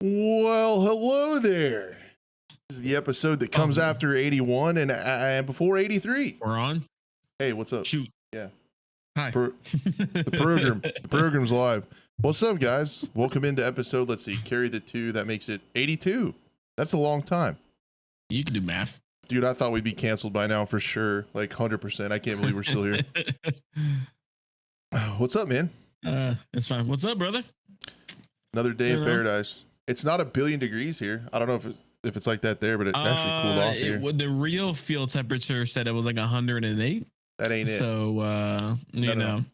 Well, hello there. This is the episode that comes after 81 and before 83. We're on. Hey, what's up? Shoot. Yeah. Hi. The program's live. What's up, guys? Welcome into episode, let's see, carry the 2. That makes it 82. That's a long time. You can do math. Dude, I thought we'd be canceled by now for sure. Like 100%. I can't believe we're still here. What's up, man? It's fine. What's up, brother? Another day in paradise. It's not 1 billion degrees here. I don't know if it's like that there, but it actually cooled off here. The real field temperature said it was like 108. That ain't it. So you know,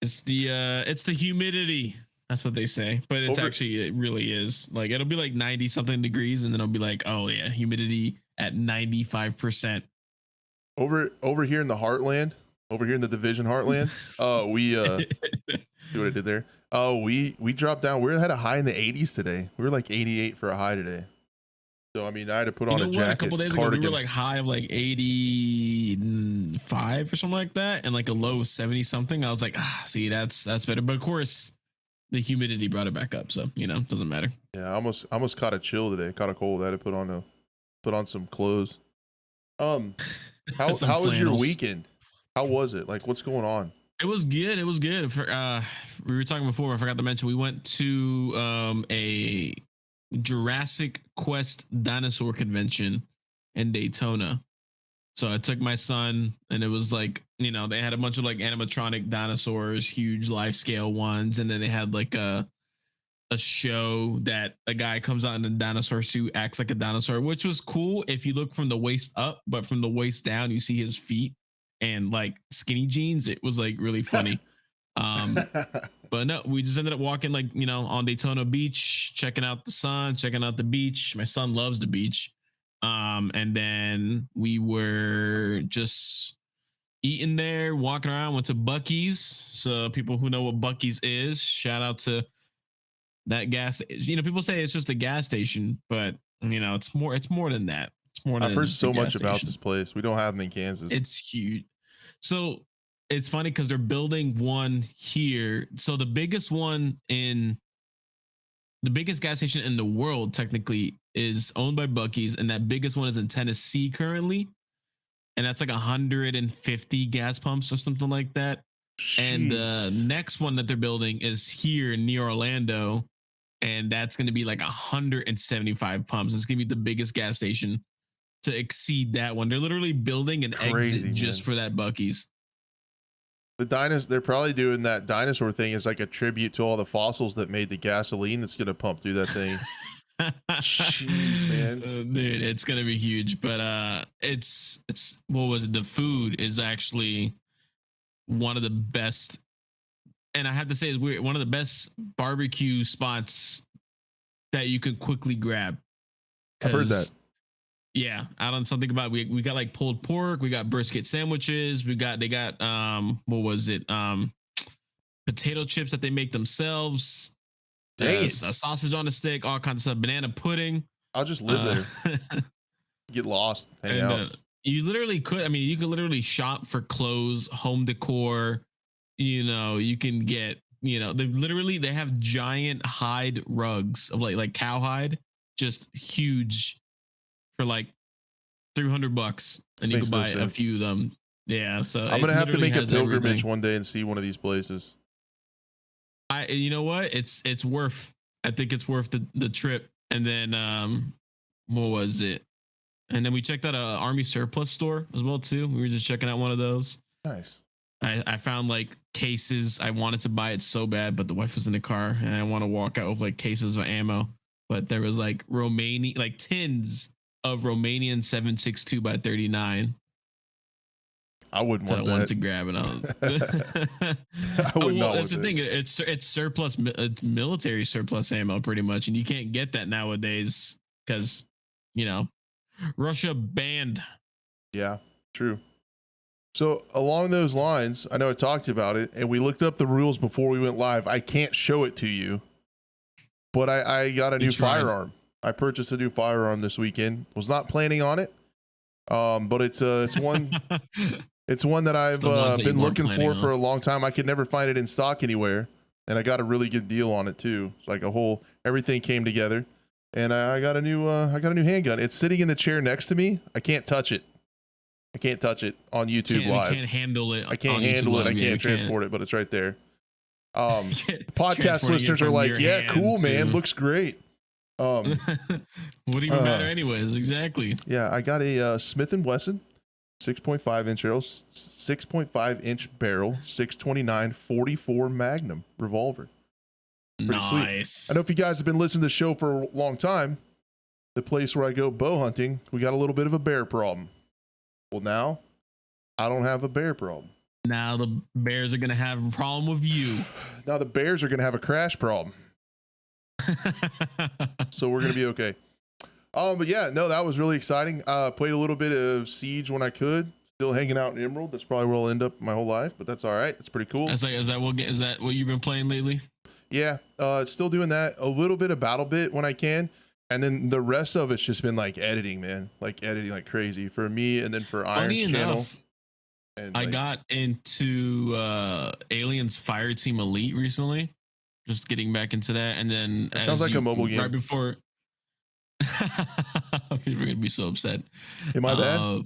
it's the humidity. That's what they say, but it's it really is. Like it'll be like 90 something degrees, and then it'll be like, oh yeah, humidity at 95%. Over here in the heartland, over here in the division heartland, we see what I did there. Oh, we dropped down. We had a high in the 80s today. We were like 88 for a high today. So I mean, I had to put on a jacket. A couple days ago, we were like high of like 85 or something like that, and like a low of 70 something. I was like, see, that's better. But of course, the humidity brought it back up, so you know, it doesn't matter. Yeah, I almost caught a chill today. Caught a cold. I had to put on some clothes. How was your weekend? How was it? Like, what's going on? It was good. It was good. We were talking before. I forgot to mention we went to a Jurassic Quest dinosaur convention in Daytona. So I took my son, and it was like, you know, they had a bunch of like animatronic dinosaurs, huge life scale ones, and then they had like a show that a guy comes out in a dinosaur suit, acts like a dinosaur, which was cool if you look from the waist up, but from the waist down, you see his feet and like skinny jeans. It was like really funny. But no, we just ended up walking like, you know, on Daytona Beach, checking out the sun, checking out the beach. My son loves the beach. And then we were just eating there, walking around, went to Buc-ee's. So people who know what Buc-ee's is, shout out to that gas. You know, people say it's just a gas station, but you know, it's more than that. It's more than I've heard so much about this place. We don't have them in Kansas. It's huge. So it's funny because they're building one here. So the biggest gas station in the world technically is owned by Buc-ee's, and that biggest one is in Tennessee currently. And that's like 150 gas pumps or something like that. Jeez. And the next one that they're building is here near Orlando, and that's going to be like 175 pumps. It's going to be the biggest gas station to exceed that one. They're literally building an exit just for that Buc-ee's. They're probably doing that dinosaur thing as like a tribute to all the fossils that made the gasoline that's going to pump through that thing. Jeez, man. Dude, it's going to be huge, but it's what was it? The food is actually one of the best, and I have to say it's weird, one of the best barbecue spots that you can quickly grab. I've heard that. Yeah, I don't something about we got like pulled pork, we got brisket sandwiches, they got what was it? Potato chips that they make themselves. A sausage on a stick, all kinds of stuff, banana pudding. I'll just live there. Get lost, hang out. You literally could, I mean, you could literally shop for clothes, home decor. You know, you can get, you know, they have giant hide rugs of like cowhide, just huge, for like $300, and you can buy a few of them. Yeah, so I'm gonna have to make a pilgrimage one day and see one of these places. You know what? It's worth. I think it's worth the trip. And then what was it? And then we checked out a army surplus store as well too. We were just checking out one of those. Nice. I found like cases. I wanted to buy it so bad, but the wife was in the car, and I want to walk out with like cases of ammo. But there was like tins of Romanian 7.62 by 39. I wouldn't want that. I wanted to grab it on. I would not. That's the thing. It's surplus, it's military surplus ammo, pretty much, and you can't get that nowadays because, you know, Russia banned. Yeah, true. So along those lines, I know I talked about it, and we looked up the rules before we went live. I can't show it to you, but I got a new firearm. I purchased a new firearm this weekend. Was not planning on it, but it's one. It's one that I've been looking for a long time. I could never find it in stock anywhere. and I got a really good deal on it too. It's like everything came together, and I got a new handgun. It's sitting in the chair next to me. I can't touch it. I can't touch it on YouTube Live. You can't handle it. I can't handle it. I can't transport it, but it's right there. Podcast listeners are like, yeah, cool, man. Looks great. What even matter anyways? Exactly. Yeah, I got a Smith & Wesson 6.5 inch barrel, 6.5 inch barrel, 629 44 Magnum revolver. Pretty nice. Sweet. I know if you guys have been listening to the show for a long time, the place where I go bow hunting, we got a little bit of a bear problem. Well, now I don't have a bear problem. Now the bears are going to have a problem with you. Now the bears are going to have a crash problem. So we're going to be okay. But yeah, no, that was really exciting. Played a little bit of Siege when I could. Still hanging out in Emerald. That's probably where I'll end up my whole life, but that's all right. It's pretty cool. Is that what you've been playing lately? Yeah, still doing that. A little bit of BattleBit when I can. And then the rest of it's just been like editing, man. Like editing like crazy for me, and then for Iron's channel. And I got into Aliens Fireteam Elite recently. Just getting back into that, and then it sounds like a mobile game. Right before, people are gonna be so upset. Am I bad?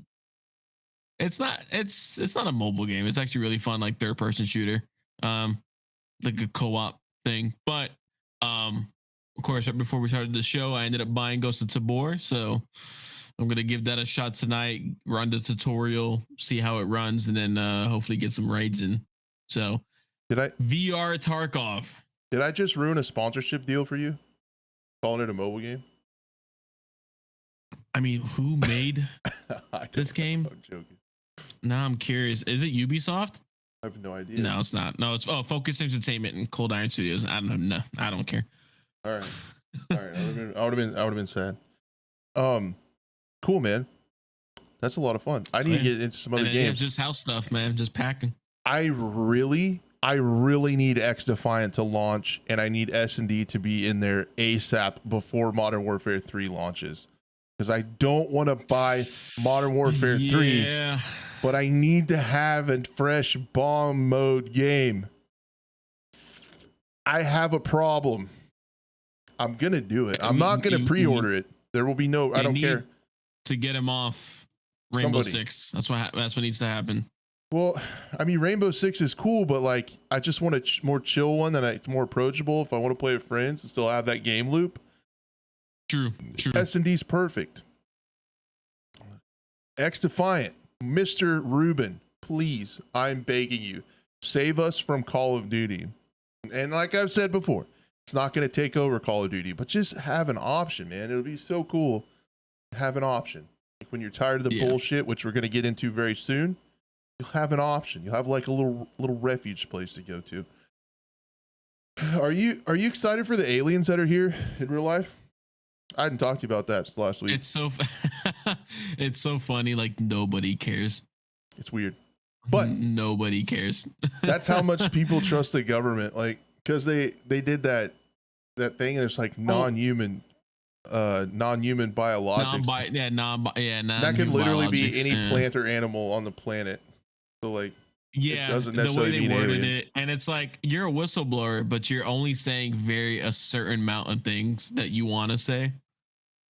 It's not. It's not a mobile game. It's actually really fun, like third person shooter, like a co-op thing. But of course, right before we started the show, I ended up buying Ghost of Tabor, so I'm gonna give that a shot tonight. Run the tutorial, see how it runs, and then hopefully get some raids in. So, VR Tarkov? Did I just ruin a sponsorship deal for you? Calling it a mobile game? I mean, who made this game? I'm joking. Now I'm curious. Is it Ubisoft? I have no idea. No, it's not. No, it's Focus Entertainment and Cold Iron Studios. I don't know. I don't care. All right. I would have been sad. Cool, man. That's a lot of fun. I need to get into some other games. Yeah, just house stuff, man. Just packing. I really need X Defiant to launch, and I need S&D to be in there ASAP before Modern Warfare 3 launches. Because I don't want to buy Modern Warfare 3, but I need to have a fresh bomb mode game. I have a problem. I'm going to do it. I'm not going to pre-order it. There will be no, I don't care. To get him off Rainbow Six. That's what needs to happen. Well, I mean, Rainbow Six is cool, but like, I just want a more chill one it's more approachable. If I want to play with friends and still have that game loop. True. S&D's perfect. X Defiant, Mr. Rubin, please, I'm begging you, save us from Call of Duty. And like I've said before, it's not going to take over Call of Duty, but just have an option, man. It'll be so cool to have an option. Like when you're tired of the bullshit, which we're going to get into very soon, you'll have an option. You'll have like a little refuge place to go to. Are you excited for the aliens that are here in real life? I hadn't talked to you about that last week. It's so funny. Like nobody cares. It's weird, but nobody cares. That's how much people trust the government. Like, because they did that thing. There's like non-human biologics. That could literally be any plant or animal on the planet. So like, yeah, the way they worded it, and it's like you're a whistleblower, but you're only saying a certain amount of things that you want to say.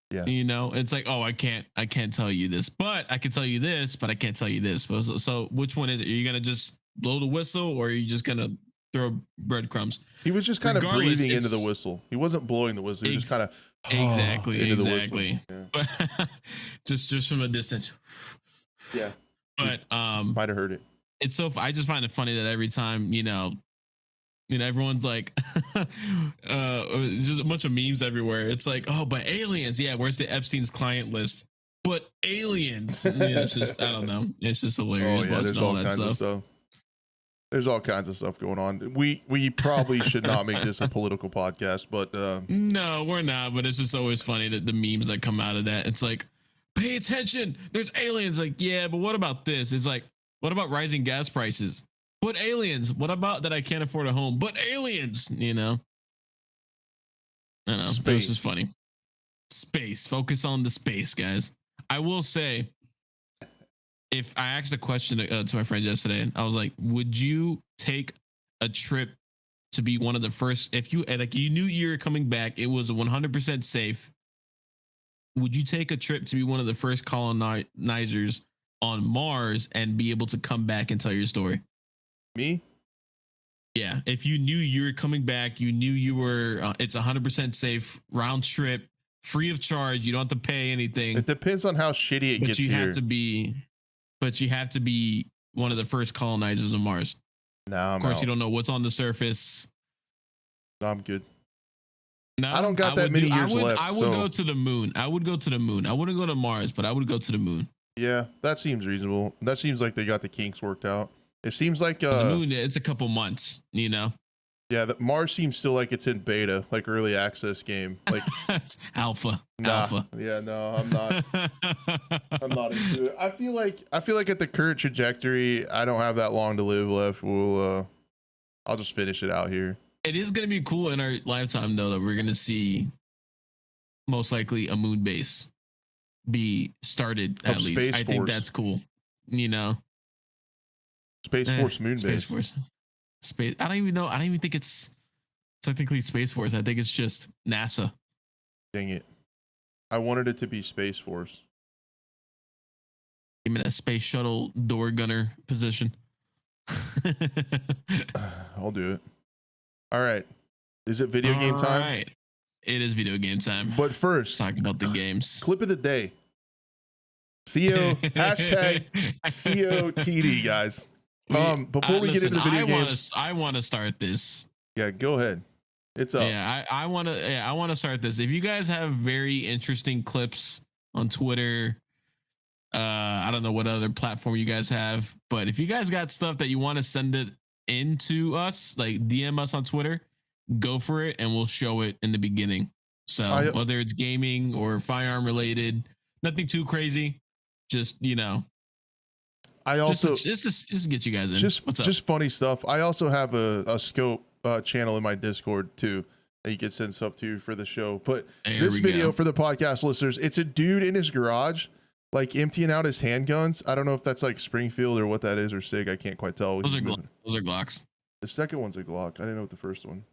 Yeah, you know, it's like, oh, I can't tell you this, but I can tell you this, but I can't tell you this. So which one is it? Are you gonna just blow the whistle, or are you just gonna throw breadcrumbs? He was just kind of breathing into the whistle. He wasn't blowing the whistle. He was just kind of exactly. Yeah. But just from a distance. Yeah, but might have heard it. It's so I just find it funny that every time everyone's like just a bunch of memes everywhere. It's like, oh, but aliens, where's the Epstein's client list? But aliens, it's just I don't know. It's just hilarious. Oh, yeah, there's all kinds of stuff. There's all kinds of stuff going on. We probably should not make this a political podcast, but no, we're not. But it's just always funny that the memes that come out of that. It's like, pay attention. There's aliens. Like, yeah, but what about this? It's like, what about rising gas prices? But aliens. What about that I can't afford a home? But aliens, I don't know. Space. It was just funny. Space. Focus on the space, guys. I will say, if I asked a question to my friends yesterday, I was like, would you take a trip to be one of the first, if you like you knew you were coming back, it was 100% safe, would you take a trip to be one of the first colonizers on Mars and be able to come back and tell your story? Me? Yeah. If you knew you were coming back, you knew you were, it's 100% safe, round trip, free of charge. You don't have to pay anything. It depends on how shitty it but gets you here. have to be, but you have to be one of the first colonizers of Mars. Nah, of course, you don't know what's on the surface. No, I'm good. No, I don't got that many years left. I would go to the moon. I would go to the moon. I wouldn't go to Mars, but I would go to the moon. Yeah, that seems reasonable. That seems like they got the kinks worked out. It seems like the moon, it's a couple months, you know. Yeah, Mars seems still like it's in beta, like early access game, like alpha. Yeah, no, I'm not. I'm not into it. I feel like at the current trajectory, I don't have that long to live left. I'll just finish it out here. It is going to be cool in our lifetime, though, that we're going to see most likely a moon base be started at least. Space I Force. think that's cool. You know, Space Force moon Space base. Force. Space. I don't even know. I don't even think it's technically Space Force. I think it's just NASA. Dang it! I wanted it to be Space Force. I'm in a space shuttle door gunner position. I'll do it. All right. Is it video game time? All right. It is video game time. But first, let's talk about the games. Clip of the day. CO hashtag COTD, guys. Before we get into the video games, I want to start this. Yeah, go ahead. It's up. Yeah, I want to start this. If you guys have very interesting clips on Twitter, I don't know what other platform you guys have, but if you guys got stuff that you want to send it into us, like DM us on Twitter, go for it and we'll show it in the beginning. So whether it's gaming or firearm related, nothing too crazy, just, you know, I also just get you guys in. Just funny stuff. I also have a scope channel in my Discord too that you can send stuff to for the show. But this video for the podcast listeners, it's a dude in his garage, like emptying out his handguns. I don't know if that's like Springfield or what that is, or SIG. I can't quite tell. Those are Glocks. The second one's a Glock. I didn't know what the first one.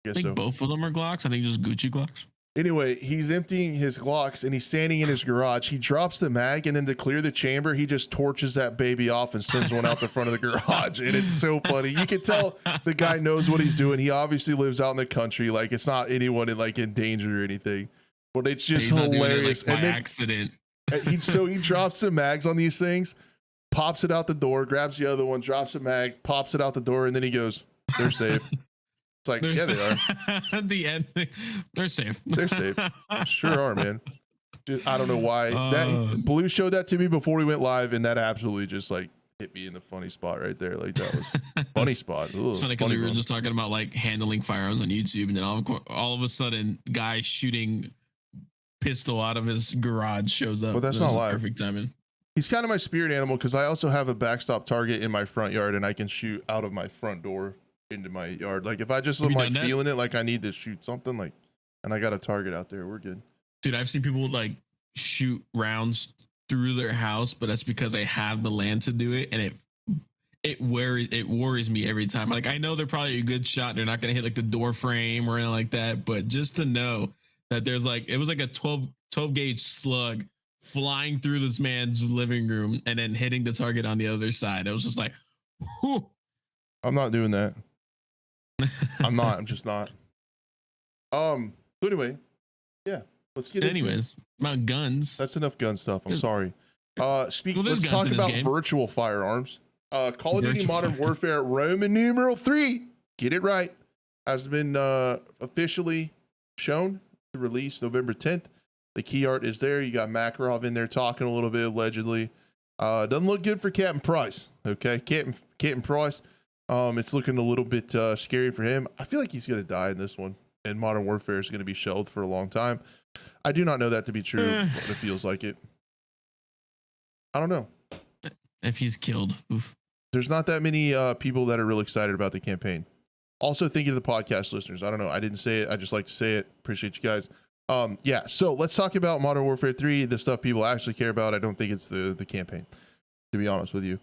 I think both of them are Glocks. I think just Gucci Glocks. Anyway, he's emptying his Glocks and he's standing in his garage. He drops the mag, and then to clear the chamber, he just torches that baby off and sends one out the front of the garage. And it's so funny. You can tell the guy knows what he's doing. He obviously lives out in the country. Like, it's not anyone in danger or anything, but it's just hilarious. By accident. He drops some mags on these things, pops it out the door, grabs the other one, drops a mag, pops it out the door, and then he goes, "They're safe." It's like, yeah, they are. At the end, they're safe. They're safe. Sure are, man. Just, I don't know why. That Blue showed that to me before we went live, and that absolutely just like hit me in the funny spot right there. Like, that was funny spot. Ugh, it's funny because we were just talking about like handling firearms on YouTube, and then all of a sudden, guy shooting pistol out of his garage shows up. But that's not live. Perfect timing. He's kind of my spirit animal because I also have a backstop target in my front yard, and I can shoot out of my front door into my yard. Like, if I just am like feeling it, like I need to shoot something, like, and I got a target out there, we're good. Dude, I've seen people like shoot rounds through their house, but that's because they have the land to do it, and it worries me every time. Like, I know they're probably a good shot, they're not gonna hit like the door frame or anything like that, but just to know that there's like, it was like a 12 gauge slug flying through this man's living room and then hitting the target on the other side. It was just like, whew. I'm not doing that. I'm just not. So anyway, yeah, let's get anyways about guns. That's enough gun stuff. I'm sorry. Let's talk about virtual firearms. Call of Duty Modern Warfare Roman numeral 3, get it right, has been officially shown to release November 10th. The key art is there. You got Makarov in there talking a little bit, allegedly. Doesn't look good for Captain Price. Okay, Captain Price. It's looking a little bit scary for him. I feel like he's going to die in this one, and Modern Warfare is going to be shelved for a long time. I do not know that to be true, but it feels like it. I don't know. If he's killed. Oof. There's not that many people that are really excited about the campaign. Also, thank you to the podcast listeners. I don't know. I didn't say it. I just like to say it. Appreciate you guys. Yeah, so let's talk about Modern Warfare 3, the stuff people actually care about. I don't think it's the campaign, to be honest with you.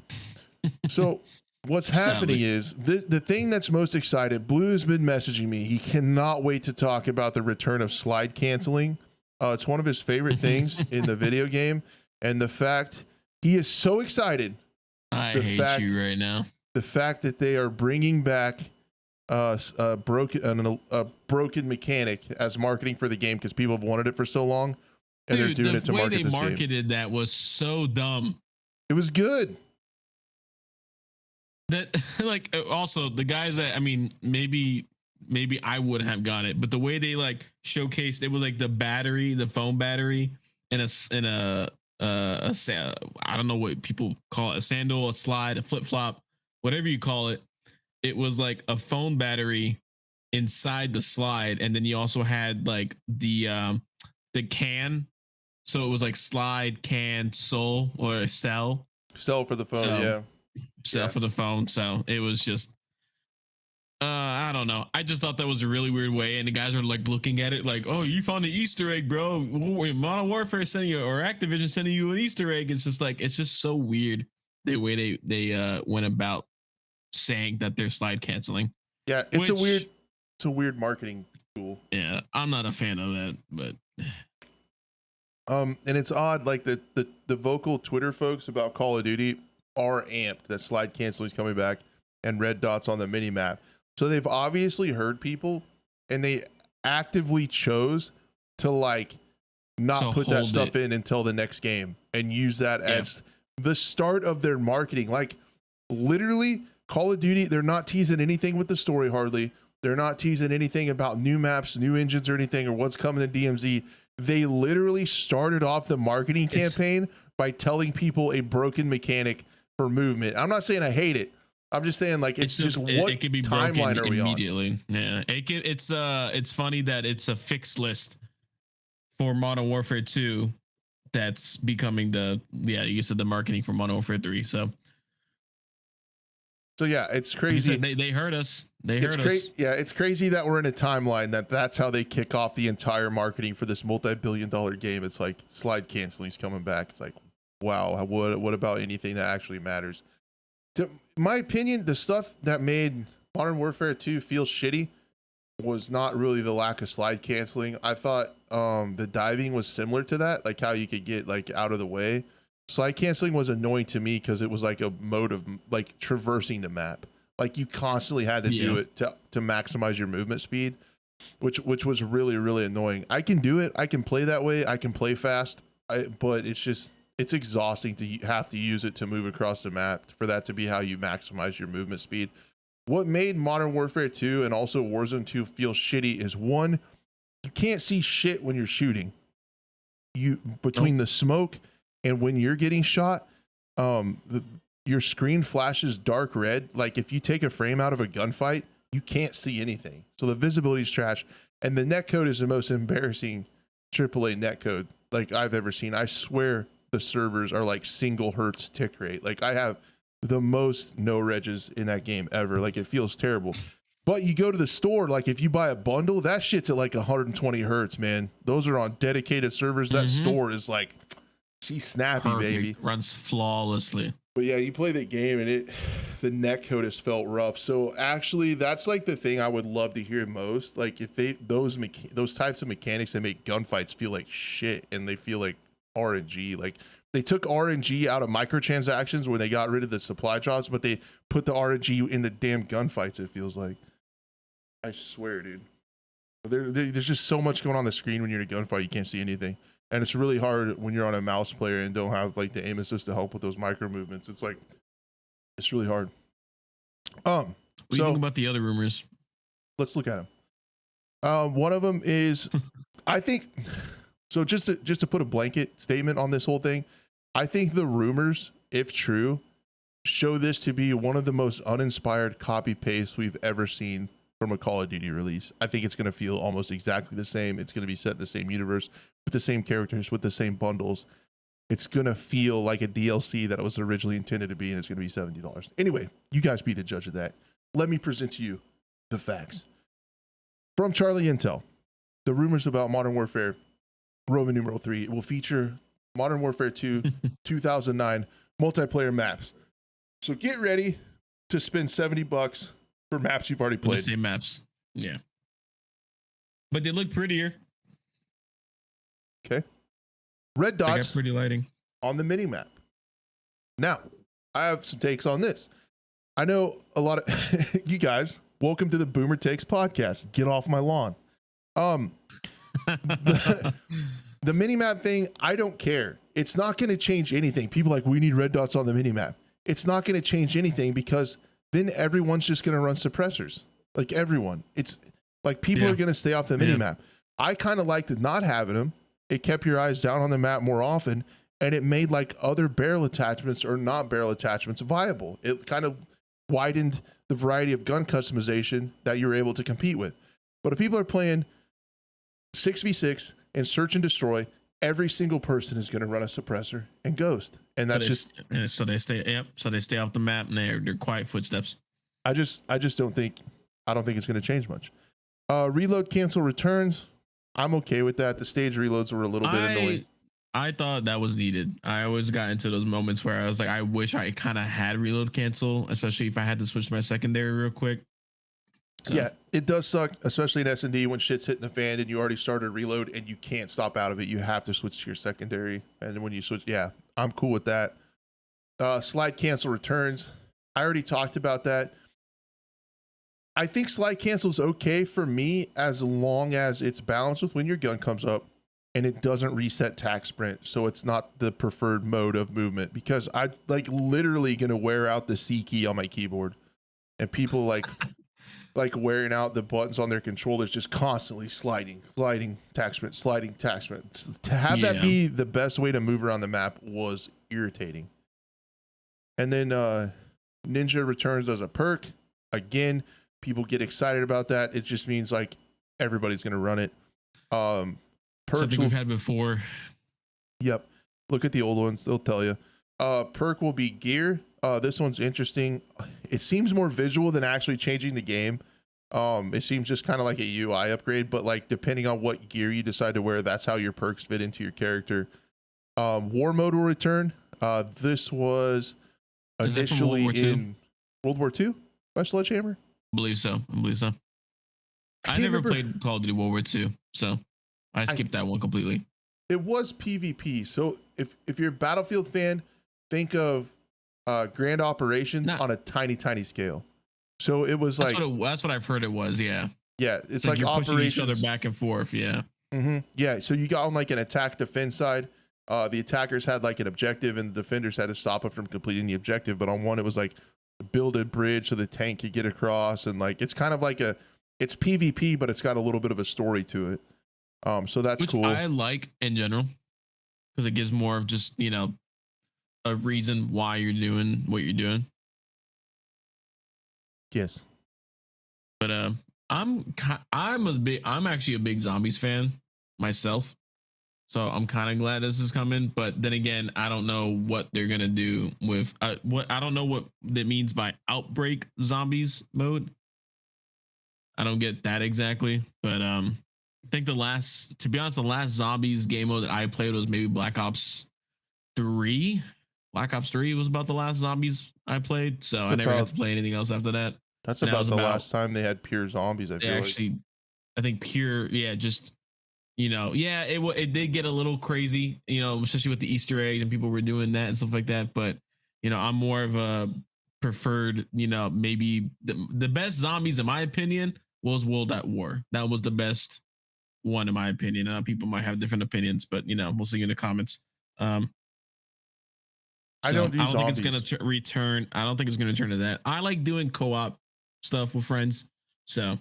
So what's happening is the thing that's most excited. Blue has been messaging me. He cannot wait to talk about the return of slide canceling. It's one of his favorite things in the video game, and the fact he is so excited. I hate you right now. The fact that they are bringing back a broken mechanic as marketing for the game because people have wanted it for so long, and Dude, they're doing it to market this game. The way they marketed that was so dumb. It was good. That like also the guys that maybe I would have got it, but the way they like showcased it was like the phone battery, and I don't know what people call it, a sandal, a slide, a flip flop, whatever you call it. It was like a phone battery inside the slide, and then you also had like the can. So it was like slide, can, soul, or cell. Cell for the phone, Cell for the phone. So it was just I don't know. I just thought that was a really weird way, and the guys are like looking at it like, "Oh, you found an Easter egg, bro. Modern Warfare sending you, or Activision sending you an Easter egg." It's just like, it's just so weird the way they went about saying that they're slide canceling. Yeah, it's a weird marketing tool. Yeah, I'm not a fan of that, but and it's odd, like the vocal Twitter folks about Call of Duty are amped that slide canceling is coming back and red dots on the mini map. So they've obviously heard people, and they actively chose to like not put that stuff in until the next game and use that as the start of their marketing. Like literally Call of Duty, they're not teasing anything with the story hardly. They're not teasing anything about new maps, new engines or anything, or what's coming to DMZ. They literally started off the marketing campaign by telling people a broken mechanic for movement. I'm not saying I hate it. I'm just saying like it's just what it can be timeline broken are we immediately on? Yeah, it's funny that it's a fixed list for Modern Warfare 2 that's becoming you said the marketing for Modern Warfare 3. So yeah, it's crazy. They heard us. They heard us. Yeah, it's crazy that we're in a timeline that's how they kick off the entire marketing for this multi-billion-dollar game. It's like slide canceling is coming back. It's like, wow, what about anything that actually matters? To my opinion, the stuff that made Modern Warfare 2 feel shitty was not really the lack of slide canceling. I thought the diving was similar to that, like how you could get like out of the way. Slide canceling was annoying to me because it was like a mode of like traversing the map. Like you constantly had to do it to maximize your movement speed, which was really, really annoying. I can do it. I can play that way. I can play fast, but it's exhausting to have to use it to move across the map for that to be how you maximize your movement speed. What made Modern Warfare 2 and also Warzone 2 feel shitty is one, you can't see shit when you're shooting. Between the smoke and when you're getting shot, your screen flashes dark red. Like if you take a frame out of a gunfight, you can't see anything. So the visibility is trash. And the netcode is the most embarrassing AAA netcode like I've ever seen. I swear the servers are like single hertz tick rate. Like I have the most no regs in that game ever. Like it feels terrible. But you go to the store, like if you buy a bundle, that shit's at like 120 hertz, man. Those are on dedicated servers. That store is like, she's snappy, perfect, baby. Runs flawlessly. But yeah, you play the game and the netcode has felt rough. So actually, that's like the thing I would love to hear most. Like if those types of mechanics that make gunfights feel like shit and they feel like RNG. Like they took RNG out of microtransactions when they got rid of the supply drops, but they put the RNG in the damn gunfights. It feels like. I swear, dude. There's just so much going on the screen when you're in a gunfight. You can't see anything. And it's really hard when you're on a mouse player and don't have like the aim assist to help with those micro movements. It's like, it's really hard. What do you think about the other rumors? Let's look at them. One of them is, I think, so just to put a blanket statement on this whole thing, I think the rumors, if true, show this to be one of the most uninspired copy paste we've ever seen from a Call of Duty release. I think it's going to feel almost exactly the same. It's going to be set in the same universe with the same characters, with the same bundles. It's going to feel like a DLC that it was originally intended to be, and it's going to be $70. Anyway, you guys be the judge of that. Let me present to you the facts. From Charlie Intel, the rumors about Modern Warfare Roman numeral 3 will feature Modern Warfare 2 2009 multiplayer maps. So get ready to spend $70 for maps you've already For the played. same maps. Yeah. But they look prettier. Okay. Red They got dots pretty lighting. on the mini map. Now, I have some takes on this. I know a lot of you guys. Welcome to the Boomer Takes podcast. Get off my lawn. The mini map thing, I don't care. It's not going to change anything. People are like, we need red dots on the mini map. It's not going to change anything because then everyone's just going to run suppressors. Like everyone. It's like people are going to stay off the mini map. I kind of liked not having them. It kept your eyes down on the map more often, and it made like other barrel attachments or not barrel attachments viable. It kind of widened the variety of gun customization that you're able to compete with. But if people are playing 6v6 and search and destroy, every single person is going to run a suppressor and ghost, and that's so they stay off the map and they're quiet footsteps. I don't think it's going to change much. Reload cancel returns. I'm okay with that. The stage reloads were a little bit annoying. I thought that was needed. I always got into those moments where I was like, I wish I kind of had reload cancel, especially if I had to switch to my secondary real quick. So. Yeah, it does suck, especially in S&D when shit's hitting the fan and you already started reload and you can't stop out of it. You have to switch to your secondary. And when you switch, yeah, I'm cool with that. Slide cancel returns. I already talked about that. I think slide cancel is okay for me as long as it's balanced with when your gun comes up and it doesn't reset tac sprint. So it's not the preferred mode of movement, because I like literally going to wear out the C key on my keyboard, and people like wearing out the buttons on their controllers, just constantly sliding tac sprint. To have that be the best way to move around the map was irritating. And then Ninja returns as a perk. Again, people get excited about that. It just means like everybody's going to run it. Something we've had before. Yep. Look at the old ones. They'll tell you. Perk will be gear. This one's interesting. It seems more visual than actually changing the game. It seems just kind of like a UI upgrade, but like depending on what gear you decide to wear, that's how your perks fit into your character. War mode will return. This was initially in World War II by Sledgehammer. I believe so. I never played Call of Duty World War II, so I skipped that one completely. It was PvP. So if you're a Battlefield fan, think of Grand Operations on a tiny scale. So it was that's what I've heard it was. Yeah. It's like you're operations, pushing each other back and forth. Yeah. Mm-hmm. Yeah. So you got on like an attack defense side. The attackers had like an objective and the defenders had to stop it from completing the objective. But on one, it was like build a bridge so the tank could get across, and like it's kind of like it's PvP, but it's got a little bit of a story to it. So that's cool. I like in general, because it gives more of just, a reason why you're doing what you're doing. Yes. But I'm actually a big zombies fan myself, so I'm kind of glad this is coming. But then again, I don't know what they're gonna do with I don't know what that means by outbreak zombies mode. I don't get that exactly, but I think the last zombies game mode that I played was maybe Black Ops 3. Black Ops 3 was about the last zombies I played, so I never had to play anything else after that. That's about the last time they had pure zombies. I think pure, just it did get a little crazy, especially with the Easter eggs and people were doing that and stuff like that. But I'm more of a preferred, maybe the best zombies in my opinion was World at War. That was the best one in my opinion. People might have different opinions, but we'll see you in the comments. I don't think it's going to return. I don't think it's going to turn to that. I like doing co-op stuff with friends. So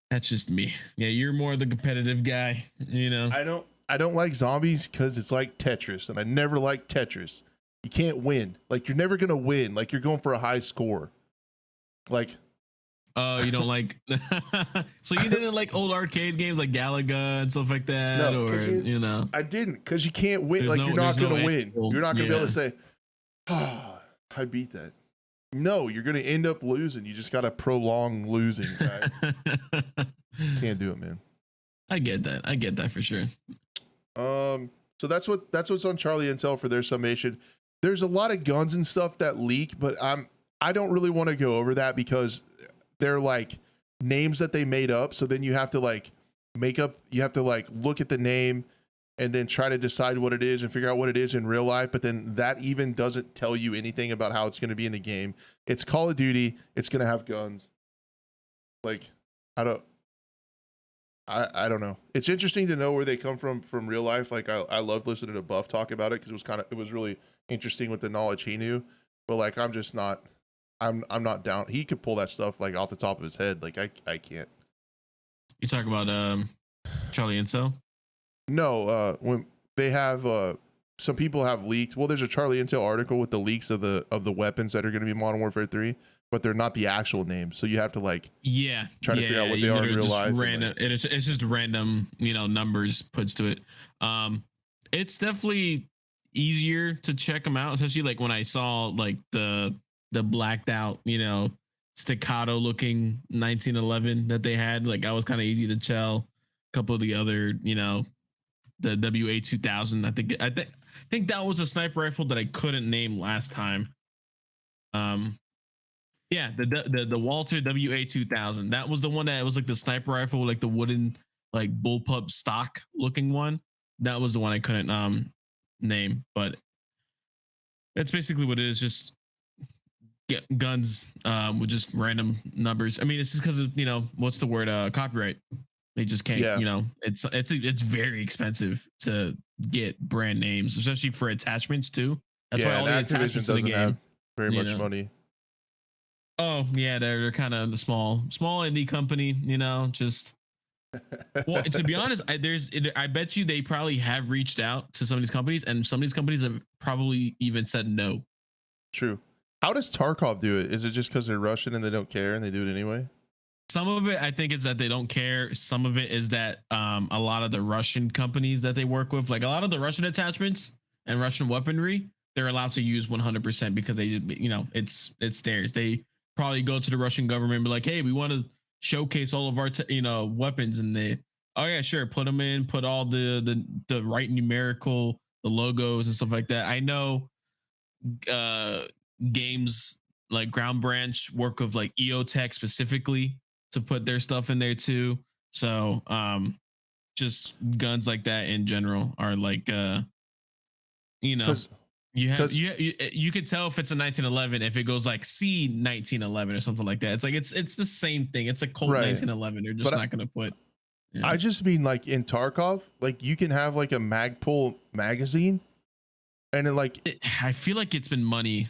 that's just me. Yeah, you're more the competitive guy, I don't like zombies because it's like Tetris, and I never liked Tetris. You can't win. Like you're never going to win. Like you're going for a high score. Like you don't like so you didn't like old arcade games like Galaga and stuff like that? No, I didn't, because you can't win. Like you're not going to win. You're not going to be able to say, I beat that. No, you're going to end up losing. You just got to prolong losing. Right? Can't do it, man. I get that for sure. So that's what's on Charlie Intel for their summation. There's a lot of guns and stuff that leak, but I don't really want to go over that because they're like names that they made up. So then you have to like you have to like look at the name and then try to decide what it is and figure out what it is in real life. But then that even doesn't tell you anything about how it's going to be in the game. It's Call of Duty. It's going to have guns. Like, I don't know. It's interesting to know where they come from real life. Like I love listening to Buff talk about it because it was really interesting with the knowledge he knew. But like I'm not down. He could pull that stuff like off the top of his head. Like I can't. You talk about Charlie Intel? No, when they have some people have leaked. Well, there's a Charlie Intel article with the leaks of the weapons that are going to be Modern Warfare 3, but they're not the actual names. So you have to like try to figure out what they are in real life. Random, and it's just random, numbers puts to it. It's definitely easier to check them out, especially like when I saw like the blacked out, staccato looking 1911 that they had. Like I was kind of easy to tell. A couple of the other, the WA 2000. I think that was a sniper rifle that I couldn't name last time. Yeah, the Walter WA 2000. That was the one that was like the sniper rifle, like the wooden, like bullpup stock looking one. That was the one I couldn't name, but that's basically what it is. Just guns with just random numbers. I mean, it's just because of what's the word? Copyright. They just can't. Yeah. It's very expensive to get brand names, especially for attachments too. That's why all the attachments in the game have very much money. Oh yeah, they're kind of small indie company. Just well, to be honest, I bet you they probably have reached out to some of these companies, and some of these companies have probably even said no. True. How does Tarkov do it? Is it just because they're Russian and they don't care and they do it anyway? Some of it, I think, is that they don't care. Some of it is that a lot of the Russian companies that they work with, like a lot of the Russian attachments and Russian weaponry, they're allowed to use 100% because they, it's theirs. They probably go to the Russian government and be like, hey, we want to showcase all of our, weapons. And they, oh yeah, sure. Put them in, put all the right numerical, the logos and stuff like that. I know games like Ground Branch work with like EOTech specifically to put their stuff in there too. So just guns like that in general are like you could tell if it's a 1911 if it goes like C 1911 or something like that. It's like it's the same thing. It's a Colt 1911. They're just not going to put. I just mean like in Tarkov, like you can have like a Magpul magazine, and it I feel like it's been money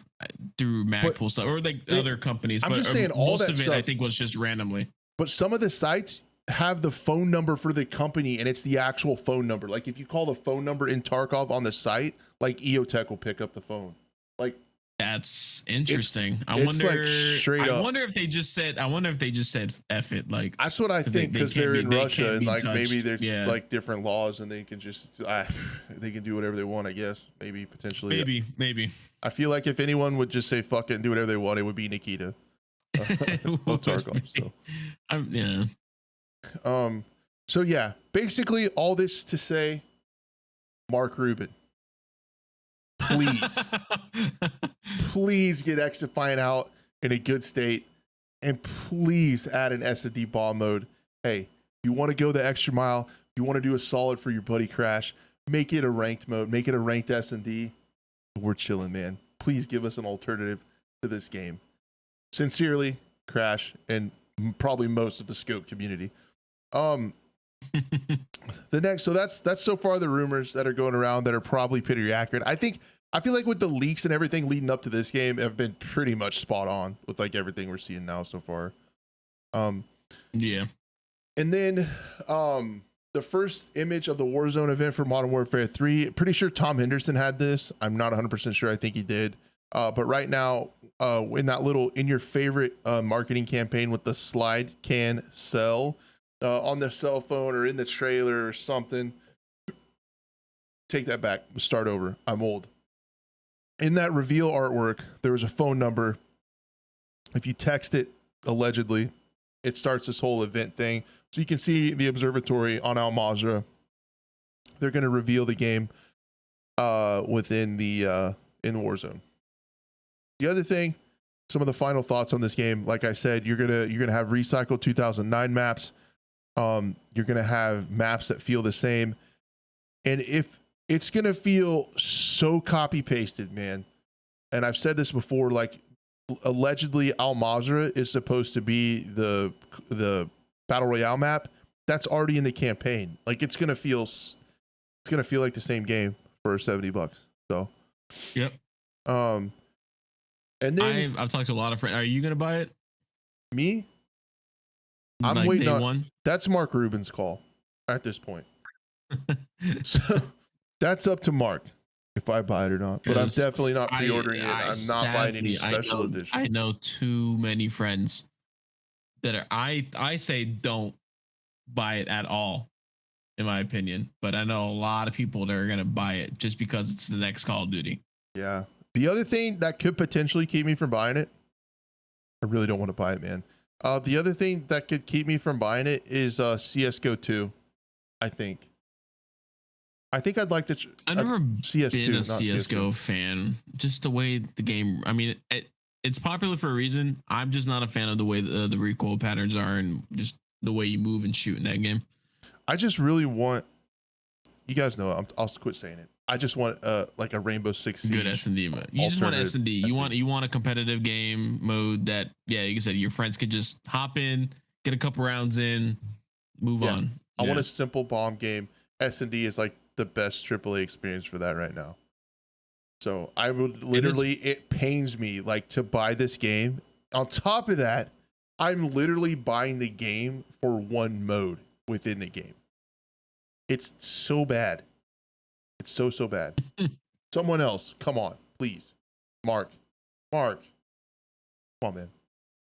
through Magpul stuff or like other companies. I'm just saying all most that of it stuff, I think was just randomly. But some of the sites have the phone number for the company and it's the actual phone number. Like if you call the phone number in Tarkov on the site, like EOTech will pick up the phone. Like that's interesting. I wonder if they just said F it. Like that's what I think, because they're in Russia and like maybe there's like different laws and they can just they can do whatever they want, I guess. Maybe potentially. Maybe. I feel like if anyone would just say fuck it and do whatever they want, it would be Nikita. Tarkov, so. Yeah. So yeah, basically all this to say, Mark Rubin, please get Xifying out in a good state, and please add an S&D bomb mode. Hey, you want to go the extra mile, you want to do a solid for your buddy Crash, make it a ranked mode, make it a ranked S&D. We're chilling, man. Please give us an alternative to this game. Sincerely, Crash, and probably most of the Scope community. The next, so that's so far the rumors that are going around that are probably pretty accurate. I feel like with the leaks and everything leading up to this game have been pretty much spot on with like everything we're seeing now so far. Yeah. And then the first image of the Warzone event for Modern Warfare 3, pretty sure Tom Henderson had this. I'm not 100% sure. I think he did. But right now, in your favorite marketing campaign with the slide can sell on the cell phone or in the trailer or something. Take that back. Start over. I'm old. In that reveal artwork, there was a phone number. If you text it, allegedly, it starts this whole event thing. So you can see the observatory on Al Mazrah. They're going to reveal the game within the in Warzone. The other thing, some of the final thoughts on this game. Like I said, you're gonna have recycled 2009 maps. You're gonna have maps that feel the same, and if it's gonna feel so copy pasted, man. And I've said this before, like allegedly Al Mazrah is supposed to be the battle royale map. That's already in the campaign. Like it's gonna feel like the same game for $70. So, yep. And then I've talked to a lot of friends. Are you gonna buy it? Me? I'm like waiting on. one? That's Mark Rubin's call at this point. So that's up to Mark if I buy it or not. But I'm definitely not pre-ordering it. I'm not buying any special edition. I know too many friends that are. I say don't buy it at all, in my opinion. But I know a lot of people that are gonna buy it just because it's the next Call of Duty. Yeah. The other thing that could potentially keep me from buying it, I really don't want to buy it, man. The other thing that could keep me from buying it is CS:GO 2. I think I'd like to. I've never CS2, been a CS:GO CS:GO fan. Just the way the game. I mean, it's popular for a reason. I'm just not a fan of the way the recoil patterns are and just the way you move and shoot in that game. I just really want. You guys know I'll quit saying it. I just want like a Rainbow Six Siege. Good S&D mode. You just want S&D. You want a competitive game mode that, yeah, like you said, your friends could just hop in, get a couple rounds in, move on. I want a simple bomb game. S&D is like the best AAA experience for that right now. So I would literally, it pains me like to buy this game. On top of that, I'm literally buying the game for one mode within the game. It's so bad. It's so bad. Someone else, come on, please. Mark. Come on, man.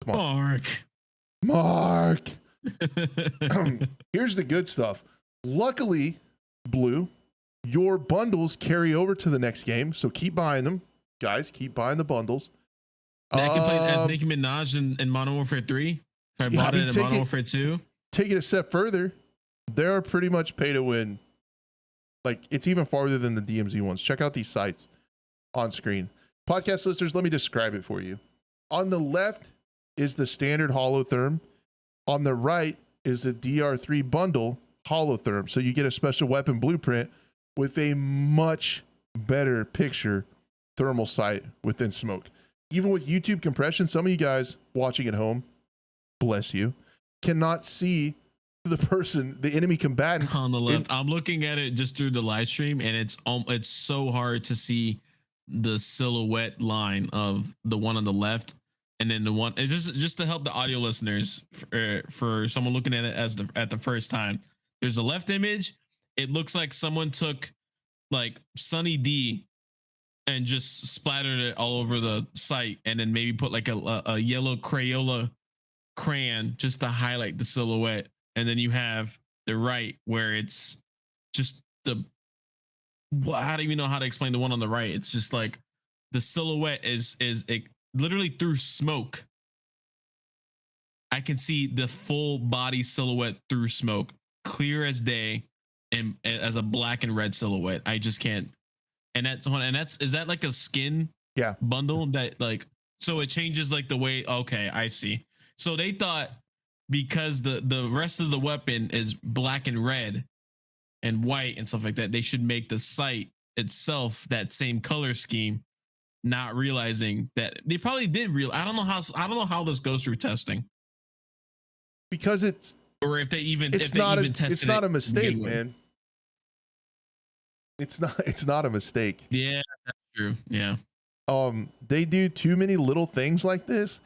Come on. Mark. Here's the good stuff. Luckily, Blue, your bundles carry over to the next game, so keep buying them, guys. Keep buying the bundles. I can play as Nicki Minaj in Modern Warfare 3. I bought it in Modern Warfare 2. Take it a step further. They're pretty much pay to win. Like it's even farther than the DMZ ones. Check out these sites on screen. Podcast listeners, let me describe it for you. On the left is the standard holotherm. On the right is the DR3 bundle holotherm. So you get a special weapon blueprint with a much better picture thermal sight within smoke. Even with YouTube compression, some of you guys watching at home, bless you, cannot see the person, the enemy combatant on the left. I'm looking at it just through the live stream, and it's so hard to see the silhouette line of the one on the left, and then the one. It's just to help the audio listeners for someone looking at it at the first time. There's the left image. It looks like someone took like Sunny D and just splattered it all over the site, and then maybe put like a yellow Crayola crayon just to highlight the silhouette. And then you have the right where it's just I don't even know how to explain the one on the right. It's just like the silhouette is it literally through smoke. I can see the full body silhouette through smoke, clear as day, and as a black and red silhouette. I just can't. And is that like a skin bundle that like, so it changes like the way, okay, I see. So they thought, because the rest of the weapon is black and red and white and stuff like that, they should make the sight itself that same color scheme, not realizing that they probably did I don't know how this goes through testing. Because it's, or if they even it's not a mistake, man. It's not a mistake. Yeah, that's true. Yeah. They do too many little things like this,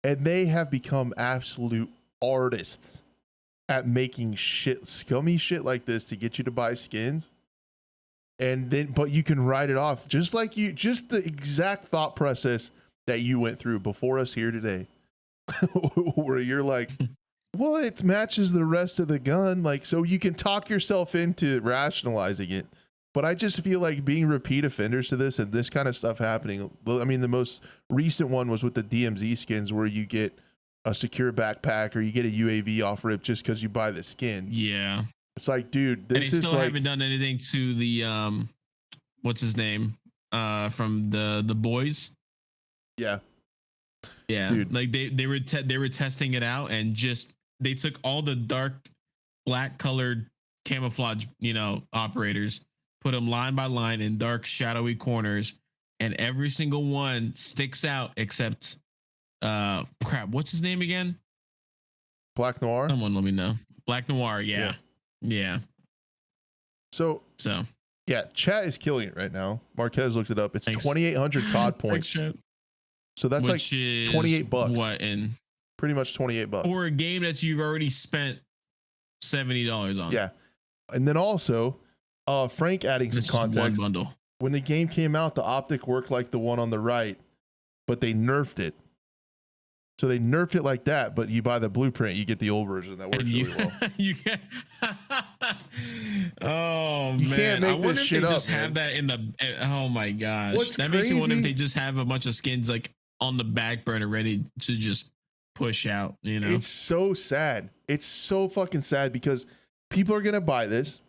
and they have become absolute artists at making scummy shit like this to get you to buy skins. And then, but you can write it off just the exact thought process that you went through before us here today, where you're like, well, it matches the rest of the gun. Like, so you can talk yourself into rationalizing it. But I just feel like being repeat offenders to this and this kind of stuff happening. I mean, the most recent one was with the DMZ skins, where you get a secure backpack or you get a UAV off rip just because you buy the skin. Yeah. It's like, dude, this is and they still like, haven't done anything to the what's his name from the boys. Yeah. Yeah, Dude. like they were testing it out, and just they took all the dark black colored camouflage, operators, put them line by line in dark shadowy corners, and every single one sticks out except crap, what's his name again? Black Noir. Someone let me know. Black Noir, yeah. So yeah, chat is killing it right now. Marquez looked it up. It's 2,800 COD points. So that's which like is $28. What in pretty much $28 for a game that you've already spent $70 on? Yeah, and then also, Frank adding some context. One bundle. When the game came out, the optic worked like the one on the right, but they nerfed it. So they nerfed it like that, but you buy the blueprint, you get the old version that works really well. You can't. Oh you man, can't make I wonder this if shit they up, just man. have that in the. Oh my gosh, What's that crazy? makes me wonder if they just have a bunch of skins like on the back burner ready to just push out. It's so sad. It's so fucking sad because people are gonna buy this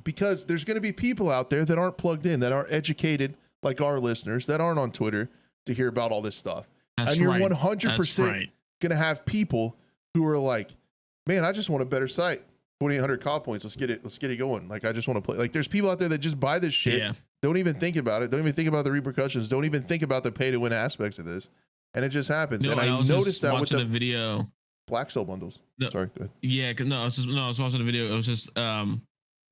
because there's gonna be people out there that aren't plugged in, that aren't educated like our listeners, that aren't on Twitter to hear about all this stuff. That's and you're right. 100% going to have people who are like, man, I just want a better site. 2,800 COD points. Let's get it going. Like, I just want to play. Like, there's people out there that just buy this shit. Yeah. Don't even think about it. Don't even think about the repercussions. Don't even think about the pay to win aspects of this. And it just happens. No, and I was noticed that with the the video. Black Cell bundles. No, Sorry, go ahead. Yeah, I was watching the video. It was just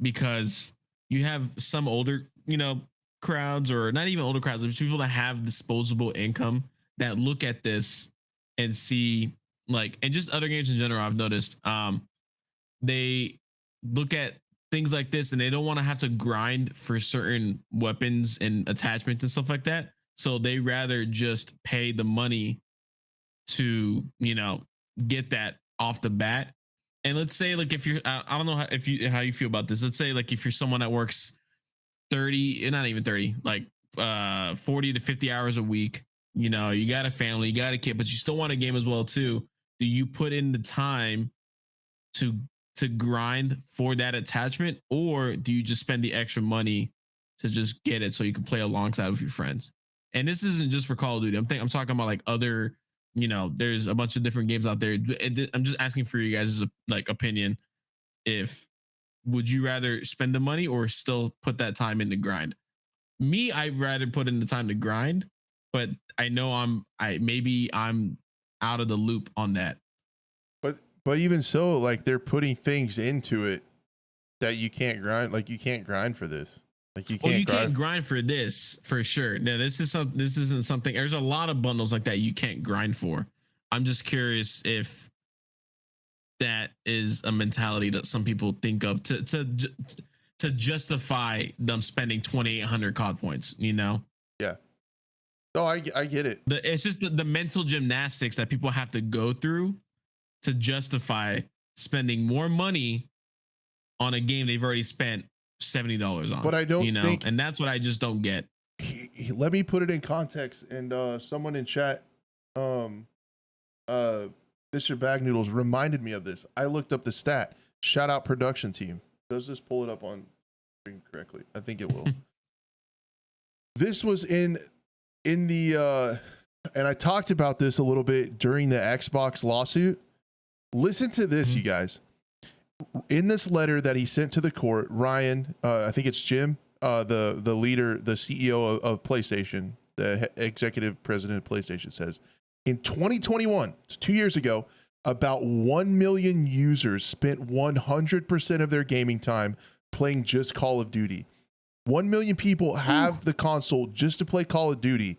because you have some older, crowds, or not even older crowds, there's people that have disposable income that look at this and see, like, and just other games in general, I've noticed, they look at things like this and they don't want to have to grind for certain weapons and attachments and stuff like that. So they rather just pay the money to, get that off the bat. And let's say, like, if you're, I don't know how you feel about this. Let's say, like, if you're someone that works 30, not even 30, like 40 to 50 hours a week, you got a family, you got a kid, but you still want a game as well too. Do you put in the time to grind for that attachment, or do you just spend the extra money to just get it so you can play alongside with your friends? And this isn't just for Call of Duty. I'm talking about like other, there's a bunch of different games out there. I'm just asking for you guys' like opinion. Would you rather spend the money or still put that time in the grind? Me, I'd rather put in the time to grind, but I know I'm out of the loop on that. But even so, like, they're putting things into it that you can't grind. Like, you can't grind for this. Like, you can't grind for this for sure. No, this isn't something. There's a lot of bundles like that you can't grind for. I'm just curious if that is a mentality that some people think of to justify them spending 2,800 COD points. Yeah. Oh, I get it. It's just the mental gymnastics that people have to go through to justify spending more money on a game they've already spent $70 on. But I don't think, and that's what I just don't get. Let me put it in context. And someone in chat, Mr. Bag Noodles reminded me of this. I looked up the stat. Shout out production team. Does this pull it up on screen correctly? I think it will. This was in the and I talked about this a little bit during the Xbox lawsuit. Listen to this, you guys. In this letter that he sent to the court, Ryan, I think it's Jim, the leader, the CEO of PlayStation, the executive president of PlayStation, says, in 2021, 2 years ago, about 1 million users spent 100% of their gaming time playing just Call of Duty. 1 million people have the console just to play Call of Duty.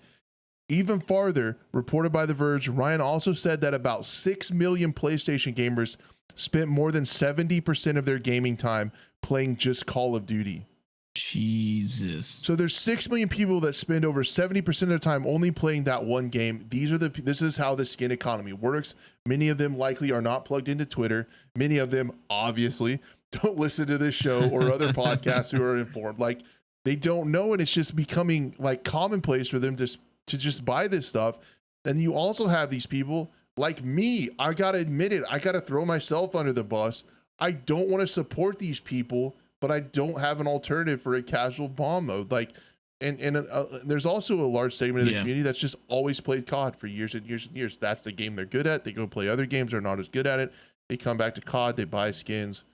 Even farther, reported by The Verge, Ryan also said that about 6 million PlayStation gamers spent more than 70% of their gaming time playing just Call of Duty. Jesus. So there's 6 million people that spend over 70% of their time only playing that one game. This is how the skin economy works. Many of them likely are not plugged into Twitter. Many of them obviously don't listen to this show or other podcasts who are informed. Like, they don't know, and it's just becoming like commonplace for them to just buy this stuff. And you also have these people like me. I gotta admit it. I gotta throw myself under the bus. I don't want to support these people, but I don't have an alternative for a casual bomb mode. Like, there's also a large segment of the community that's just always played COD for years and years and years. That's the game they're good at. They go play other games, they're not as good at it. They come back to COD, they buy skins,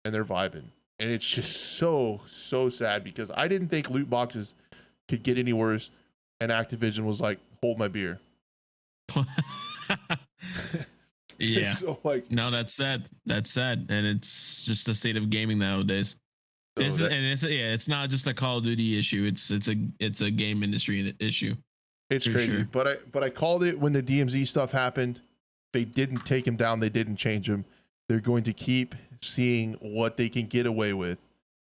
and they're vibing. And it's just so sad because I didn't think loot boxes could get any worse, and Activision was like, hold my beer. Yeah. So like, no, that's sad. That's sad, and it's just the state of gaming nowadays. So it's not just a Call of Duty issue. It's a game industry issue. It's crazy. Sure. But I called it when the DMZ stuff happened. They didn't take him down. They didn't change him. They're going to keep seeing what they can get away with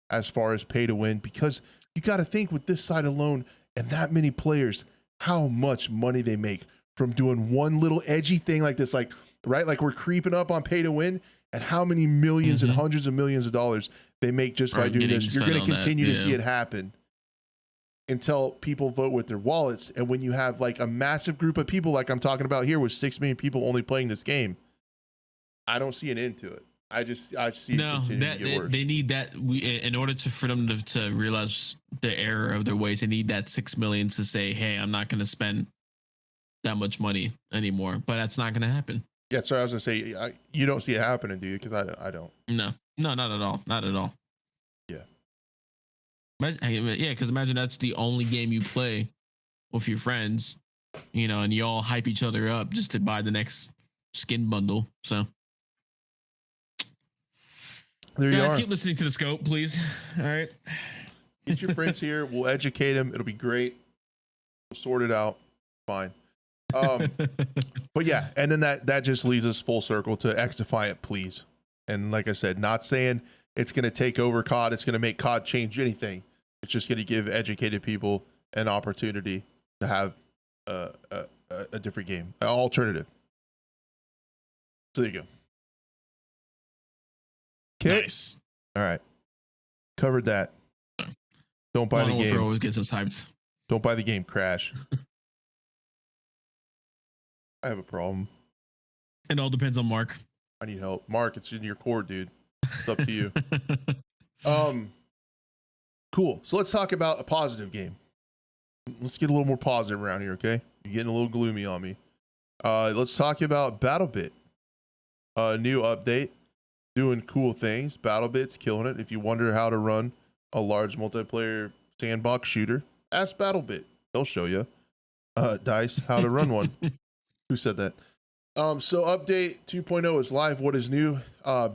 as far as pay to win, because you got to think with this side alone and that many players, how much money they make from doing one little edgy thing like this, like, right? Like we're creeping up on pay to win, and how many millions and hundreds of millions of dollars they make just by doing this. You're going to continue to see it happen until people vote with their wallets. And when you have like a massive group of people, like I'm talking about here with 6 million people only playing this game, I don't see an end to it. I see it continuing to get worse. They need that. In order for them to realize the error of their ways, they need that 6 million to say, hey, I'm not going to spend that much money anymore. But that's not going to happen. Yeah, so I was gonna say, you don't see it happening, do you? Because I don't. No, not at all. Not at all. Yeah. Yeah, because imagine that's the only game you play with your friends, and you all hype each other up just to buy the next skin bundle. So there you are. Keep listening to the scope, please. All right. Get your friends here. We'll educate them. It'll be great. We'll sort it out. Fine. But yeah, and then that just leads us full circle to XDefiant, please. And like I said, not saying it's going to take over COD, it's going to make COD change anything. It's just going to give educated people an opportunity to have a different game, an alternative. So there you go. Okay. Nice. All right. Covered that. Don't buy the game. Always gets us hyped. Don't buy the game. Crash. I have a problem. It all depends on Mark. I need help. Mark, it's in your core, dude. It's up to you. Cool. So let's talk about a positive game. Let's get a little more positive around here, okay? You're getting a little gloomy on me. Let's talk about Battlebit. New update. Doing cool things. Battlebit's killing it. If you wonder how to run a large multiplayer sandbox shooter, ask Battlebit. They'll show you. Dice, how to run one. Who said that? So update 2.0 is live. What is new?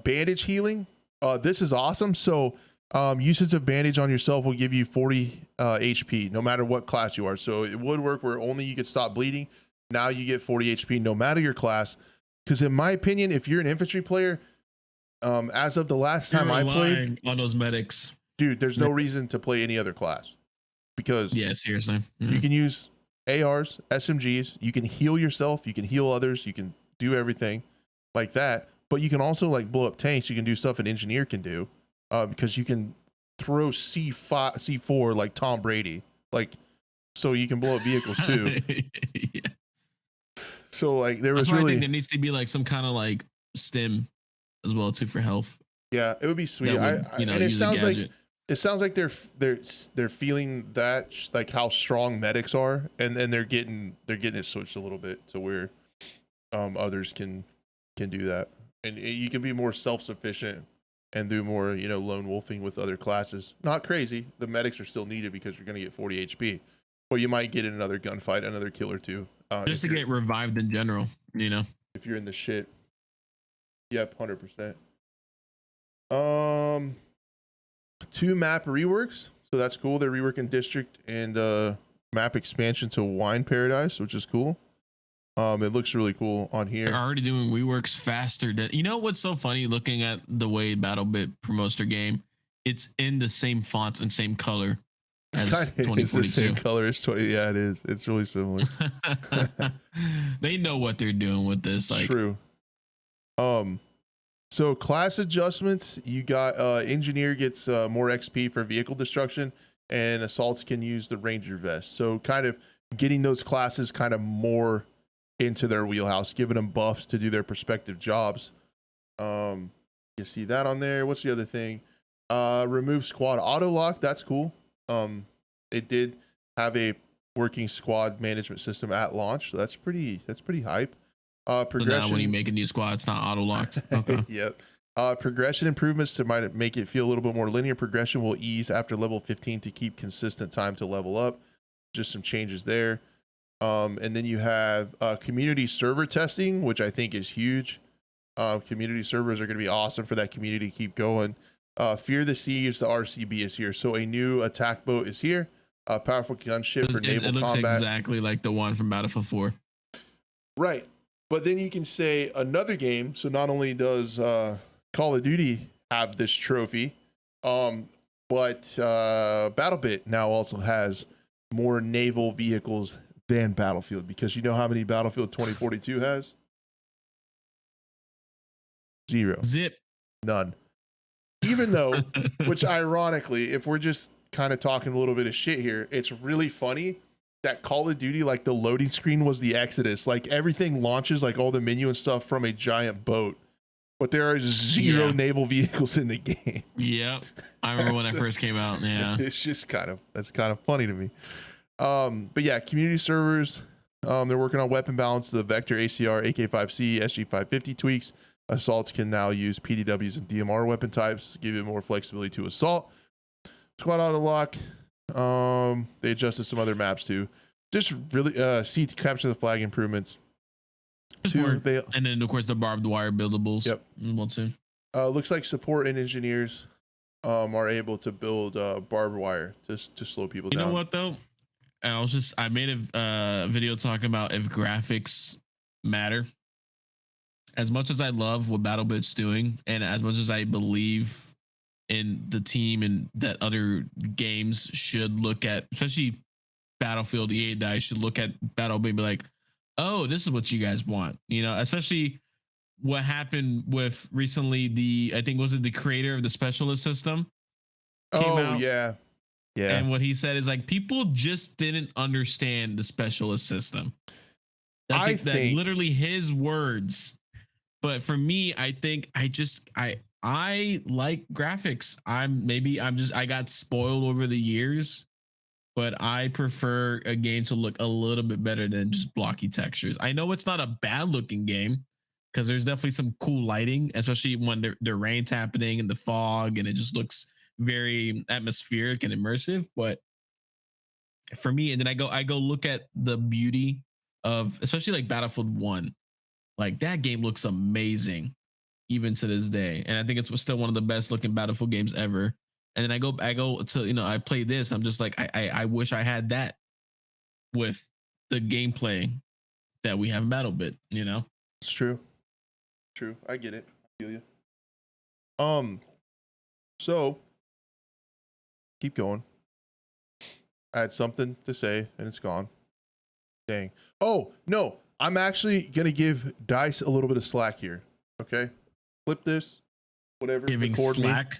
Bandage healing. This is awesome. So usage of bandage on yourself will give you 40 HP no matter what class you are. So it would work where only you could stop bleeding. Now you get 40 HP no matter your class. Because in my opinion, if you're an infantry player, as of the last time I played on those medics, dude, there's no reason to play any other class, because seriously, you can use ARs, SMGs, you can heal yourself, you can heal others, you can do everything like that, but you can also like blow up tanks. You can do stuff an engineer can do, because you can throw C4 like Tom Brady, like, so you can blow up vehicles too. Yeah. So like I think there needs to be like some kind of like stim as well too for health. Yeah, it would be sweet. And it sounds like they're feeling that, like how strong medics are, and then they're getting it switched a little bit to where others can do that, and you can be more self-sufficient and do more lone wolfing with other classes. Not crazy. The medics are still needed because you're going to get 40 HP, but you might get in another gunfight, another kill or two, just to get revived in general. If you're in the shit. Yep, 100%. 2 map reworks, so that's cool. They're reworking district and map expansion to Wine Paradise, which is cool. It looks really cool on here. They're already doing reworks faster than what's so funny looking at the way Battlebit promotes their game. It's in the same fonts and same color as 2042. It's the same color as 20. Yeah, it is. It's really similar. They know what they're doing with this. Like, true. So class adjustments, you got engineer gets more XP for vehicle destruction, and assaults can use the ranger vest. So kind of getting those classes kind of more into their wheelhouse, giving them buffs to do their respective jobs. You see that on there. What's the other thing? Remove squad auto lock. That's cool. It did have a working squad management system at launch. So that's pretty hype. Progression. So now when you make a new squad, it's not auto locked. Okay. Yep. Progression improvements to might make it feel a little bit more linear. Progression will ease after level 15 to keep consistent time to level up. Just some changes there. And then you have community server testing, which I think is huge. Community servers are going to be awesome for that community to keep going. Fear the Siege, the RCB is here. So a new attack boat is here. A powerful gunship for naval combat. It looks exactly like the one from Battlefield 4. Right. But then you can say another game. So not only does Call of Duty have this trophy, but Battlebit now also has more naval vehicles than Battlefield, because you know how many Battlefield 2042 has? 0. Zip. None. Even though, which ironically, if we're just kind of talking a little bit of shit here, it's really funny that Call of Duty, like the loading screen was the Exodus. Like everything launches, like all the menu and stuff, from a giant boat. But there are 0 naval vehicles in the game. Yep. I remember when that first came out. Yeah. It's just that's kind of funny to me. But yeah, community servers, they're working on weapon balance, the Vector ACR, AK5C, SG550 tweaks. Assaults can now use PDWs and DMR weapon types to give it more flexibility to assault. Squad auto lock. They adjusted some other maps too. Just really see to capture the flag improvements. And then of course the barbed wire buildables. Yep. One soon. Looks like support and engineers are able to build barbed wire to slow people down. You know what though? I made a video talking about if graphics matter. As much as I love what Battlebit's doing, and as much as I believe in the team and that other games should look at, especially Battlefield, EA DICE should look at Battlebit and be like, oh, this is what you guys want. You know, especially what happened with recently I think was it the creator of the specialist system came out. Yeah. And what he said is like, people just didn't understand the specialist system. That's literally his words. But for me, I think I like graphics. I got spoiled over the years, but I prefer a game to look a little bit better than just blocky textures. I know it's not a bad looking game because there's definitely some cool lighting, especially when the rain's happening and the fog, and it just looks very atmospheric and immersive. But for me, and then I go look at the beauty of, especially like Battlefield 1. Like that game looks amazing even to this day. And I think it's still one of the best looking Battlefield games ever. And then I go to, I play this. I'm just like, I wish I had that with the gameplay that we have in Battlebit, you know? It's true. I get it. I feel you. So keep going. I had something to say and it's gone. Dang. Oh, no. I'm actually going to give DICE a little bit of slack here. Okay. Flip this, whatever. Giving slack.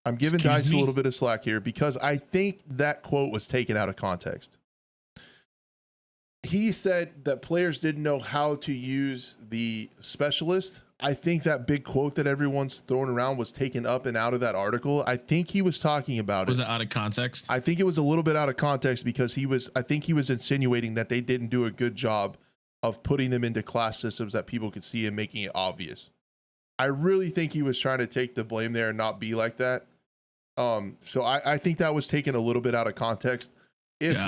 I'm giving DICE a little bit of slack here because I think that quote was taken out of context. He said that players didn't know how to use the specialist. I think that big quote that everyone's throwing around was taken up and out of that article. I think he was talking about Was it out of context? I think it was a little bit out of context because I think he was insinuating that they didn't do a good job of putting them into class systems that people could see and making it obvious. I really think he was trying to take the blame there and not be like that. So I think that was taken a little bit out of context. If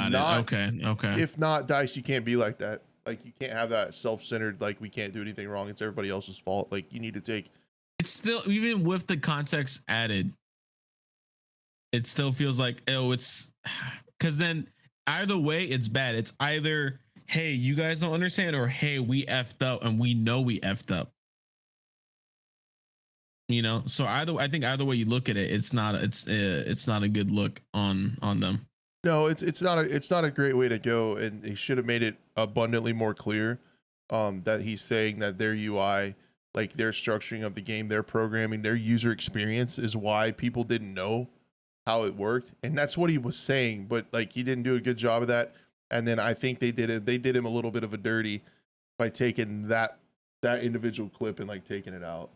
not, DICE, you can't be like that. Like you can't have that self-centered, like we can't do anything wrong, it's everybody else's fault. Like you need to take. It's still, even with the context added, it still feels like, it's because then either way it's bad. It's either, hey, you guys don't understand, or hey, we effed up and we know we effed up. You know, so I think either way you look at it, it's not a good look on them. No, it's not a great way to go, and they should have made it abundantly more clear that he's saying that their UI, like their structuring of the game, their programming, their user experience is why people didn't know how it worked, and that's what he was saying. But like he didn't do a good job of that. And then I think they did him a little bit of a dirty by taking that individual clip and like taking it out.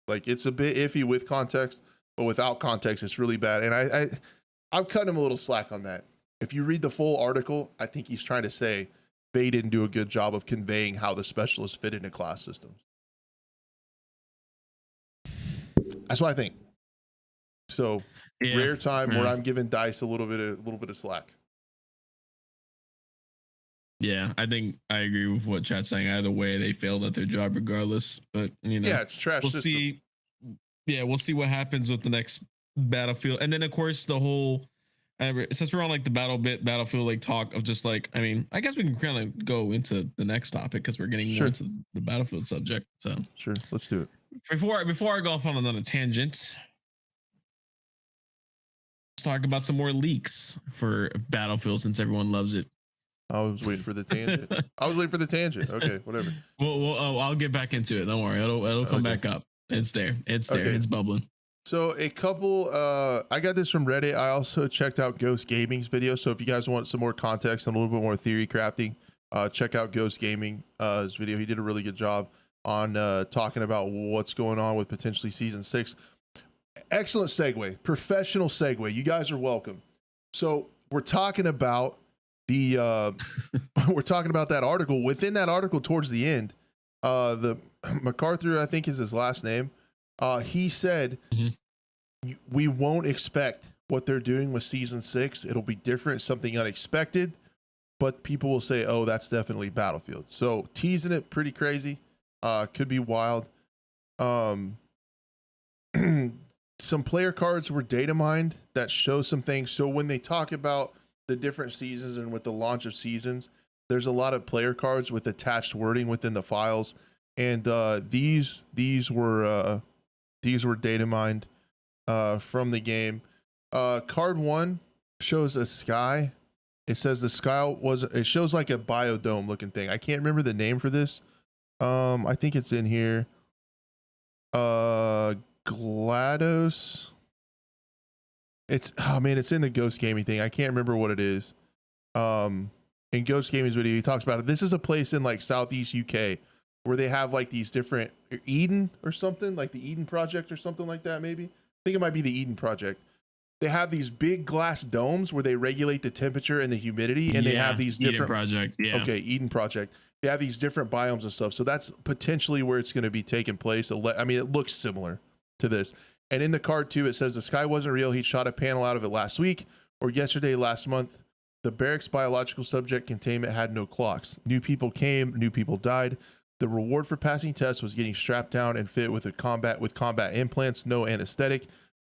Like it's a bit iffy with context, but without context, it's really bad. And I'm cutting him a little slack on that. If you read the full article, I think he's trying to say they didn't do a good job of conveying how the specialists fit into class systems. That's what I think. So rare time where I'm giving DICE a little bit of slack. Yeah, I think I agree with what chat's saying. Either way, they failed at their job regardless. But you know, yeah, it's trash. We'll system. see. Yeah, we'll see what happens with the next Battlefield, and then of course the whole. Since we're on like the Battlefield like talk of just like, I mean, I guess we can kind of go into the next topic because we're getting more into the Battlefield subject. So sure, let's do it. Before I go off on another tangent, let's talk about some more leaks for Battlefield since everyone loves it. I was waiting for the tangent. Okay, whatever. Well, I'll get back into it. Don't worry, it'll come back up. It's there. It's there. Okay. It's bubbling. So a couple, I got this from Reddit. I also checked out Ghost Gaming's video. So if you guys want some more context and a little bit more theory crafting, check out Ghost Gaming, his video. He did a really good job on talking about what's going on with potentially season 6. Excellent segue, professional segue. You guys are welcome. So we're talking about we're talking about that article. Within that article, towards the end, the MacArthur, I think is his last name. He said, we won't expect what they're doing with season 6. It'll be different, something unexpected, but people will say, oh, that's definitely Battlefield. So teasing it pretty crazy. Could be wild. Some player cards were data mined that show some things. So when they talk about the different seasons and with the launch of seasons, there's a lot of player cards with attached wording within the files. And these were data mined from the game. Card 1 shows a sky. It says the sky it shows like a biodome looking thing. I can't remember the name for this. I think it's in here. GLaDOS. It's in the Ghost Gaming thing. I can't remember what it is. In Ghost Gaming's video, he talks about it. This is a place in like Southeast UK where they have like these different Eden or something, like the Eden Project or something like that. Maybe I think it might be the Eden Project. They have these big glass domes where they regulate the temperature and the humidity, and they have these different Eden Project. Yeah. Okay, Eden Project. They have these different biomes and stuff. So that's potentially where it's going to be taking place. I mean, it looks similar to this. And in the card too, it says the sky wasn't real. He shot a panel out of it last week or yesterday, last month. The barracks biological subject containment had no clocks. New people came, new people died. The reward for passing tests was getting strapped down and fit with combat implants, no anesthetic.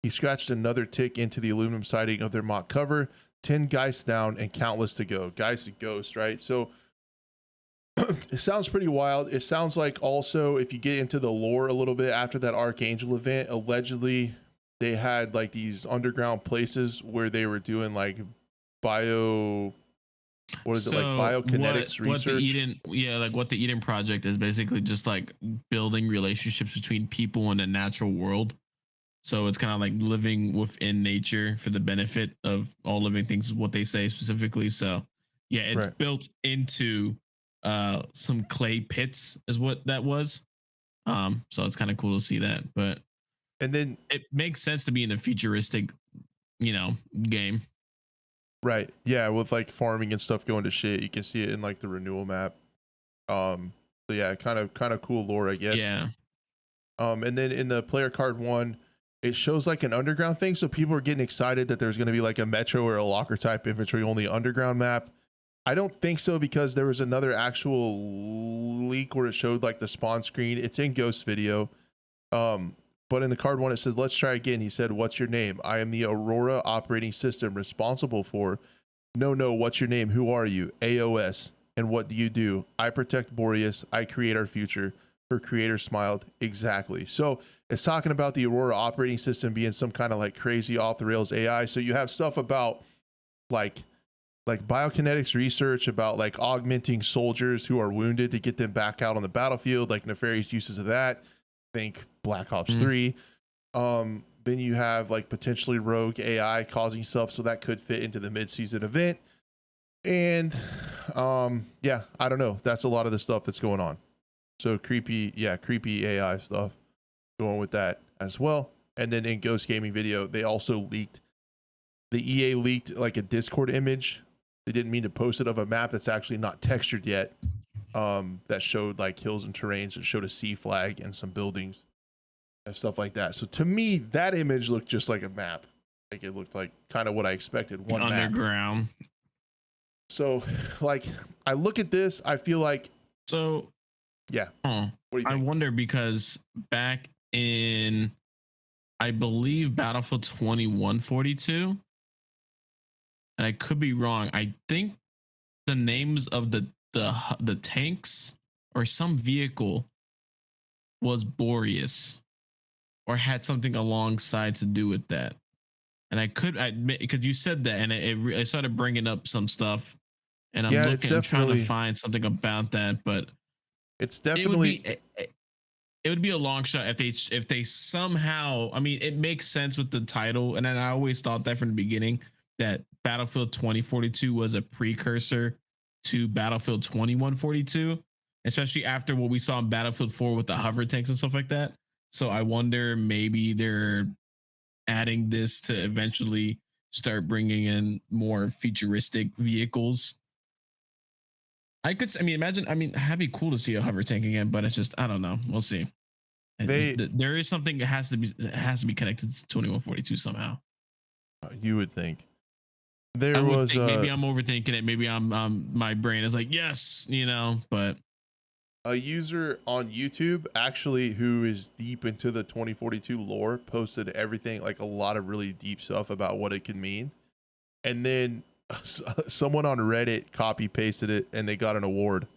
He scratched another tick into the aluminum siding of their mock cover. 10 guys down and countless to go. Guys to ghost, right? So it sounds pretty wild. It sounds like also, if you get into the lore a little bit, after that Archangel event, allegedly they had like these underground places where they were doing like biokinetics research. What the Eden Project is basically just like building relationships between people in the natural world. So it's kind of like living within nature for the benefit of all living things, is what they say specifically. So yeah, it's built into some clay pits is what that was. So it's kind of cool to see that, and then it makes sense to be in a futuristic, game. Right. Yeah. With like farming and stuff going to shit. You can see it in like the renewal map. So yeah, kind of cool lore, I guess. Yeah. And then in the player card 1, it shows like an underground thing. So people are getting excited that there's going to be like a metro or a locker type infantry only underground map. I don't think so, because there was another actual leak where it showed like the spawn screen. It's in Ghost video. But in the card 1, it says, let's try again. He said, what's your name? I am the Aurora operating system responsible for. No, what's your name? Who are you? AOS. And what do you do? I protect Boreas. I create our future. Her creator smiled. Exactly. So it's talking about the Aurora operating system being some kind of like crazy off the rails AI. So you have stuff about like biokinetics research about like augmenting soldiers who are wounded to get them back out on the battlefield, like nefarious uses of that. Think Black Ops 3. Then you have like potentially rogue AI causing stuff, so that could fit into the mid-season event. And yeah, I don't know. That's a lot of the stuff that's going on. So creepy AI stuff going with that as well. And then in Ghost Gaming video, they also leaked the EA leaked like a Discord image. They didn't mean to post it, of a map that's actually not textured yet. That showed like hills and terrains. It showed a sea flag and some buildings and stuff like that. So to me, that image looked just like a map. Like it looked like kind of what I expected. One underground. Map. So like I look at this, I feel like yeah. What do you think? I wonder, because back in, I believe, Battlefield 2142, and I could be wrong, I think the names of the tanks or some vehicle was Boreas or had something alongside to do with that. And I could admit, because you said that, and I started bringing up some stuff, and I'm I'm trying to find something about that, but it's definitely it would be a long shot if they somehow, I mean, it makes sense with the title, and then I always thought that from the beginning that Battlefield 2042 was a precursor to Battlefield 2142, especially after what we saw in Battlefield 4 with the hover tanks and stuff like that. So I wonder, maybe they're adding this to eventually start bringing in more futuristic vehicles. Imagine, that'd be cool to see a hover tank again, but it's just, I don't know. We'll see. There is something that has to be connected to 2142 somehow. You would think. Maybe I'm overthinking it. Maybe my brain is like, yes, but a user on YouTube actually who is deep into the 2042 lore posted everything, like a lot of really deep stuff about what it can mean. And then someone on Reddit copy pasted it and they got an award.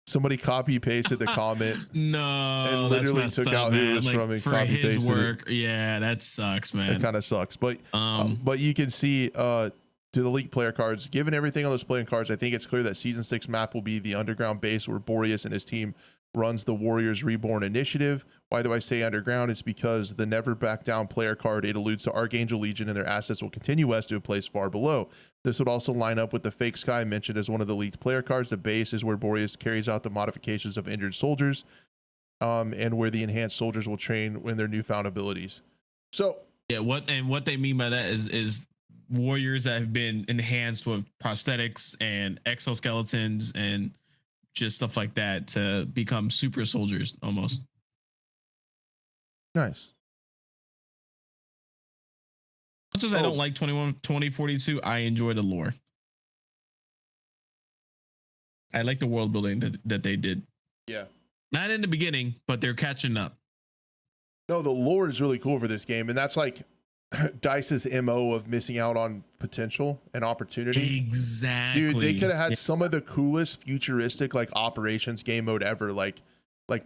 Somebody copy pasted the comment. No, and literally took out who it was from and copy pasted work. Yeah, that sucks, man. It kind of sucks, but you can see to the leaked player cards, given everything on those playing cards, I think it's clear that season 6 map will be the underground base where Boreas and his team runs the Warriors Reborn initiative. Why do I say underground? It's because the never back down player card, it alludes to Archangel Legion and their assets will continue west to a place far below. This would also line up with the fake sky mentioned as one of the leaked player cards. The base is where Boreas carries out the modifications of injured soldiers, and where the enhanced soldiers will train when their newfound abilities. So yeah, what they mean by that is warriors that have been enhanced with prosthetics and exoskeletons and just stuff like that to become super soldiers almost. Nice. Much as I don't like 2042, I enjoy the lore. I like the world building that they did. Yeah. Not in the beginning, but they're catching up. No, the lore is really cool for this game, and that's like DICE's MO of missing out on potential and opportunity. Exactly. Dude, they could have had some of the coolest futuristic like operations game mode ever, like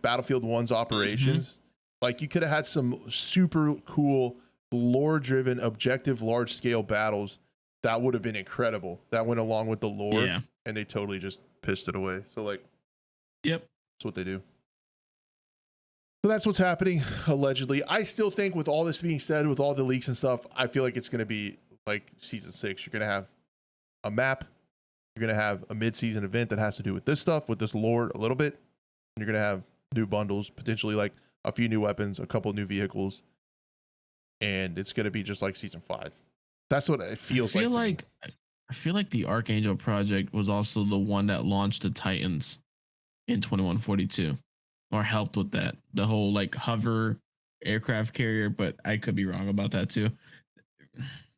Battlefield 1's operations. Mm-hmm. Like you could have had some super cool lore driven objective large scale battles that would have been incredible. That went along with the lore, and they totally just pissed it away. So like, yep, that's what they do. So that's what's happening, allegedly. I still think, with all this being said, with all the leaks and stuff, I feel like it's going to be like season 6. You're going to have a map. You're going to have a mid-season event that has to do with this stuff, with this lore a little bit. And you're going to have new bundles, potentially like a few new weapons, a couple new vehicles. And it's going to be just like season 5. That's what it feels like. I feel like the Archangel project was also the one that launched the Titans in 2142. Or helped with that, the whole like hover aircraft carrier, but I could be wrong about that too.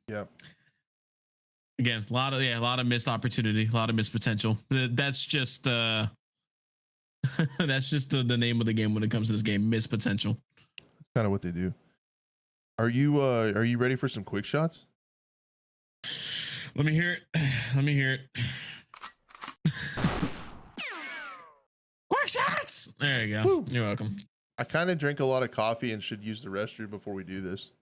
Yeah. Again, a lot of missed opportunity, a lot of missed potential. That's just that's just the name of the game when it comes to this game. Missed potential. That's kind of what they do. Are you ready for some quick shots? Let me hear it. Shots. There you go. Woo. You're welcome. I kind of drink a lot of coffee and should use the restroom before we do this.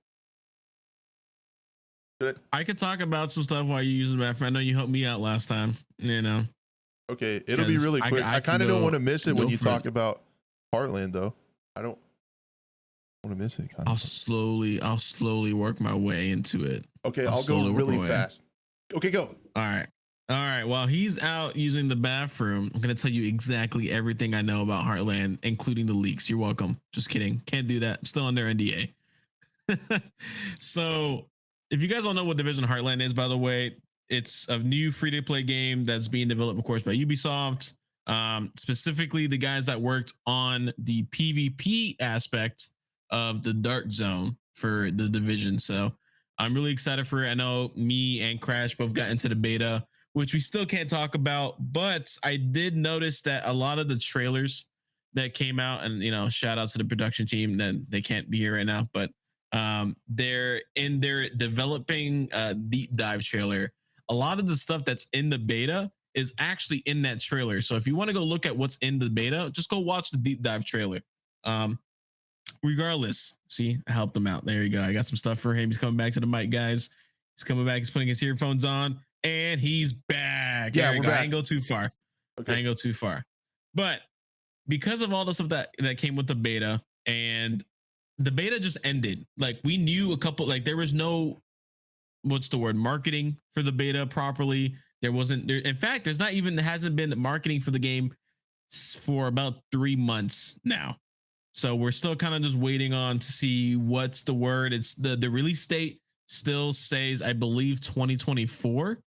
I could talk about some stuff while you use the bathroom. I know you helped me out last time. Okay, it'll be really quick. I kind of don't want to miss it when you talk about Heartland, though. I don't want to miss it. I'll slowly work my way into it. Okay, I'll go really fast. Okay, go. All right. While he's out using the bathroom, I'm going to tell you exactly everything I know about Heartland, including the leaks. You're welcome. Just kidding. Can't do that. I'm still under NDA. So if you guys don't know what Division Heartland is, by the way, it's a new free-to-play game that's being developed, of course, by Ubisoft. Specifically, the guys that worked on the PvP aspect of the Dark Zone for the Division. So I'm really excited for it. I know me and Crash both got into the beta, which we still can't talk about, but I did notice that a lot of the trailers that came out, and shout out to the production team that they can't be here right now, but they're in their developing deep dive trailer. A lot of the stuff that's in the beta is actually in that trailer. So if you want to go look at what's in the beta, just go watch the deep dive trailer. Regardless, see, I helped him out. There you go. I got some stuff for him. He's coming back to the mic, guys. He's coming back. He's putting his earphones on, and he's back. Yeah, there you we're go. back. I ain't go too far. Okay. I ain't go too far. But because of all the stuff that came with the beta, and the beta just ended. Like, we knew a couple, like, there was no, what's the word, marketing for the beta properly. There wasn't there. In fact, hasn't been marketing for the game for about 3 months now. So we're still kind of just waiting on to see what's the word. It's the release date still says, I believe, 2024.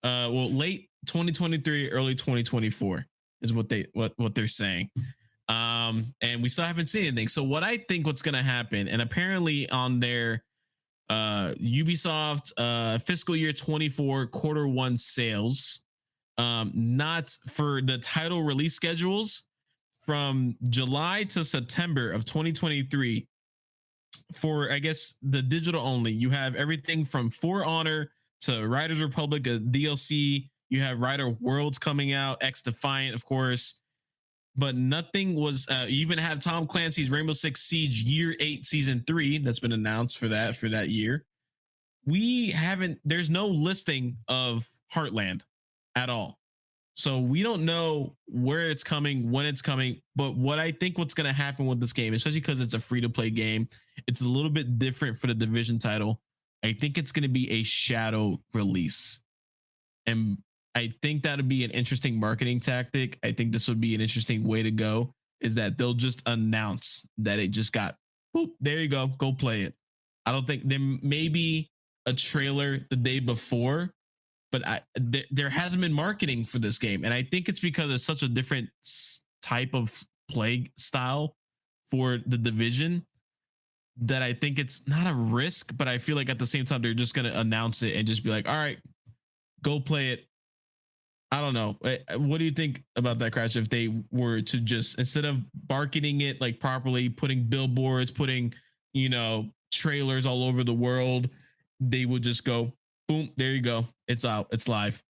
Late 2023, early 2024 is what they're saying. And we still haven't seen anything. So what I think what's going to happen, and apparently on their Ubisoft fiscal year 24 quarter one sales, not for the title release schedules from July to September of 2023, for, I guess, the digital only, you have everything from For Honor to Riders Republic, a DLC. You have Rider Worlds coming out, X Defiant, of course, but nothing was. You even have Tom Clancy's Rainbow Six Siege Year 8 Season 3 that's been announced for that year. There's no listing of Heartland at all. So we don't know where it's coming, when it's coming. But what I think what's going to happen with this game, especially because it's a free-to-play game, it's a little bit different for the Division title. I think it's going to be a shadow release. And I think that would be an interesting marketing tactic. I think this would be an interesting way to go, is that they'll just announce that it just got, boop, there you go play it. I don't think there may be a trailer the day before, but there hasn't been marketing for this game. And I think it's because it's such a different type of play style for the Division that I think it's not a risk, but I feel like at the same time, they're just going to announce it and just be like, all right, go play it. I don't know. What do you think about that, Crash? If they were to just, instead of marketing it like properly, putting billboards, putting, trailers all over the world, they would just go, boom, there you go. It's out. It's live.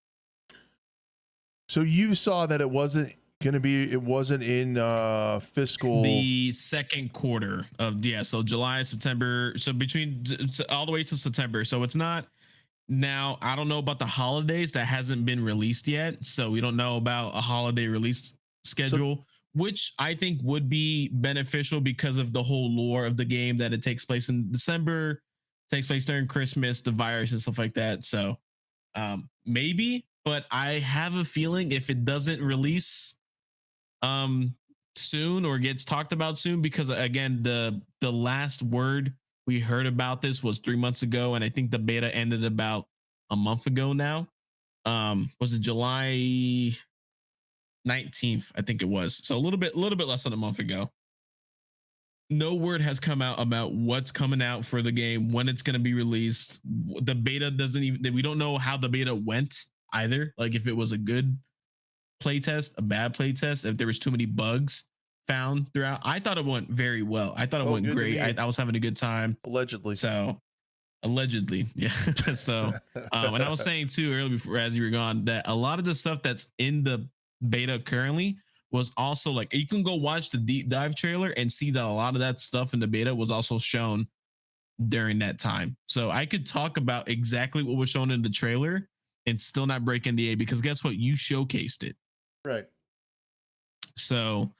So you saw that it wasn't in the second quarter of, so July, September, so between all the way to September. So it's not now. I don't know about the holidays, that hasn't been released yet. So we don't know about a holiday release schedule, which I think would be beneficial because of the whole lore of the game, that it takes place in December, takes place during Christmas, the virus and stuff like that. So maybe, but I have a feeling if it doesn't release soon or gets talked about soon, because again, the last word we heard about this was 3 months ago, and I think the beta ended about a month ago now. Was it July 19th? I think it was. So a little bit less than a month ago. No word has come out about what's coming out for the game, when it's going to be released. The beta we don't know how the beta went either. Like, if it was a good playtest, a bad playtest, if there was too many bugs found throughout. I thought it went very well. I thought it went great. I was having a good time. Allegedly. Yeah. So, and I was saying too earlier before, as you were gone, that a lot of the stuff that's in the beta currently was also, like, you can go watch the deep dive trailer and see that a lot of that stuff in the beta was also shown during that time. So I could talk about exactly what was shown in the trailer and still not break NDA, because guess what? You showcased it. Right. So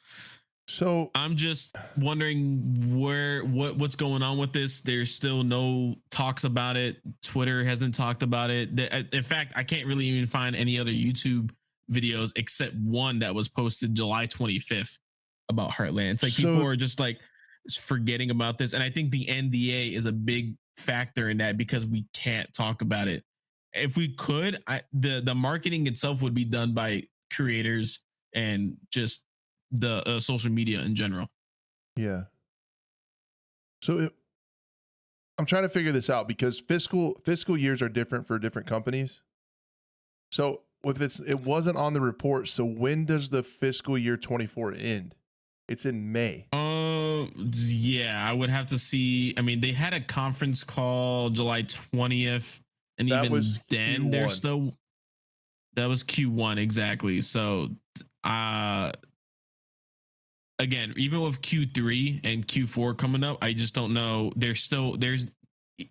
I'm just wondering what's going on with this. There's still no talks about it. Twitter hasn't talked about it. In fact, I can't really even find any other YouTube videos except one that was posted July 25th about Heartland. It's like people are just like forgetting about this. And I think the NDA is a big factor in that because we can't talk about it. If we could, the marketing itself would be done by creators and just the social media in general. Yeah. So I'm trying to figure this out because fiscal years are different for different companies. So it wasn't on the report. So when does the fiscal year 24 end? It's in May. Yeah, I would have to see. I mean, they had a conference call July 20th, and that even then Q1. They're still. That was Q1 exactly. So, again, even with Q3 and Q4 coming up, I just don't know. There's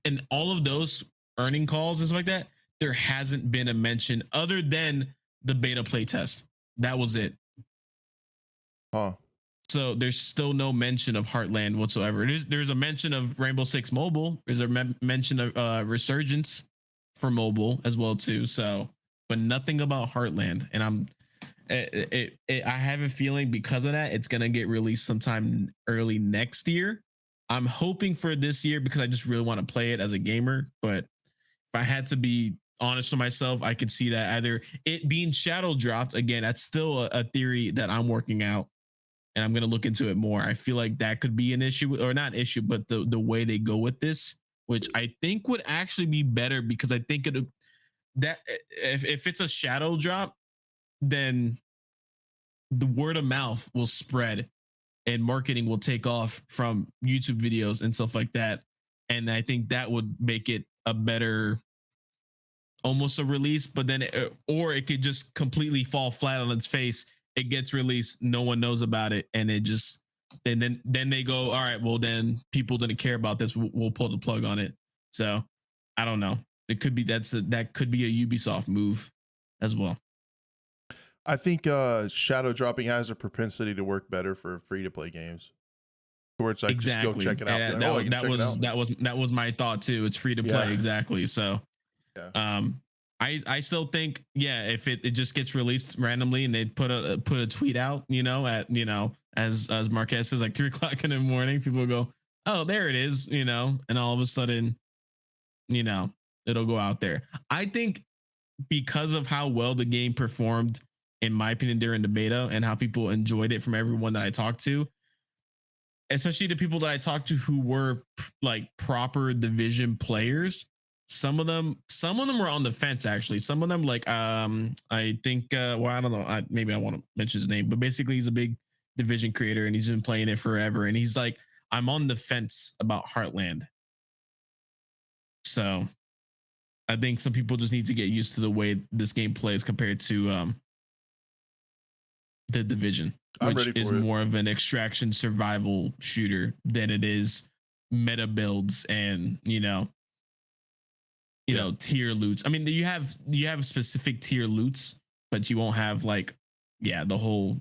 in all of those earning calls and stuff like that, there hasn't been a mention other than the beta playtest. That was it. Huh. So there's still no mention of Heartland whatsoever. There's a mention of Rainbow Six Mobile. There's a mention of Resurgence for mobile as well too. So, but nothing about Heartland. And I have a feeling because of that, it's gonna get released sometime early next year. I'm hoping for this year because I just really want to play it as a gamer. But if I had to be honest with myself, I could see that either it being shadow dropped again. That's still a theory that I'm working out. And I'm going to look into it more. I feel like that could be an issue, or not an issue, but the way they go with this, which I think would actually be better because I think that if it's a shadow drop, then the word of mouth will spread and marketing will take off from YouTube videos and stuff like that. And I think that would make it a better, almost a release, but then, or it could just completely fall flat on its face. It gets released, no one knows about it, and it just and then they go, all right, well then people didn't care about this, we'll pull the plug on it. So I don't know. It could be that could be a Ubisoft move as well. I think shadow dropping has a propensity to work better for free to play games, where it's like exactly. Just go check it out. That was my thought too. It's free to play, exactly. So yeah. I still think, yeah, if it just gets released randomly and they put a tweet out, as Marquez says, like 3:00 in the morning, people will go, oh, there it is, and all of a sudden, it'll go out there. I think because of how well the game performed, in my opinion, during the beta and how people enjoyed it from everyone that I talked to, especially the people that I talked to who were like proper Division players. Some of them were on the fence, actually. Some of them, like, I think, I don't know. Maybe I want to mention his name, but basically he's a big Division creator and he's been playing it forever. And he's like, I'm on the fence about Heartland. So I think some people just need to get used to the way this game plays compared to the Division, which is more of an extraction survival shooter than it is meta builds and, tier loots. I mean, you have specific tier loots, but you won't have like, the whole,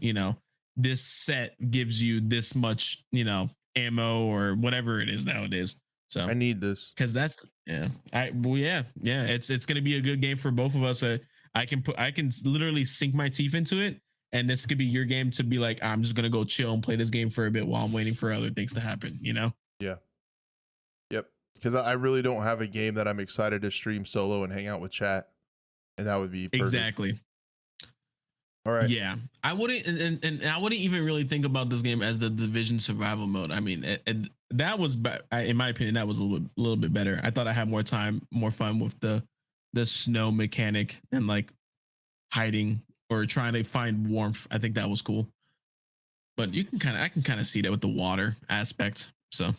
this set gives you this much, ammo or whatever it is nowadays. So I need this because that's it's gonna be a good game for both of us. I can literally sink my teeth into it, and this could be your game to be like, I'm just gonna go chill and play this game for a bit while I'm waiting for other things to happen. Yeah. Yep. Because I really don't have a game that I'm excited to stream solo and hang out with chat, and that would be perfect. Exactly. All right. Yeah, I wouldn't, and I wouldn't even really think about this game as the Division survival mode. I mean, that was, in my opinion, that was a little bit better. I thought I had more fun with the snow mechanic and like hiding or trying to find warmth. I think that was cool. But I can kind of see that with the water aspect. So.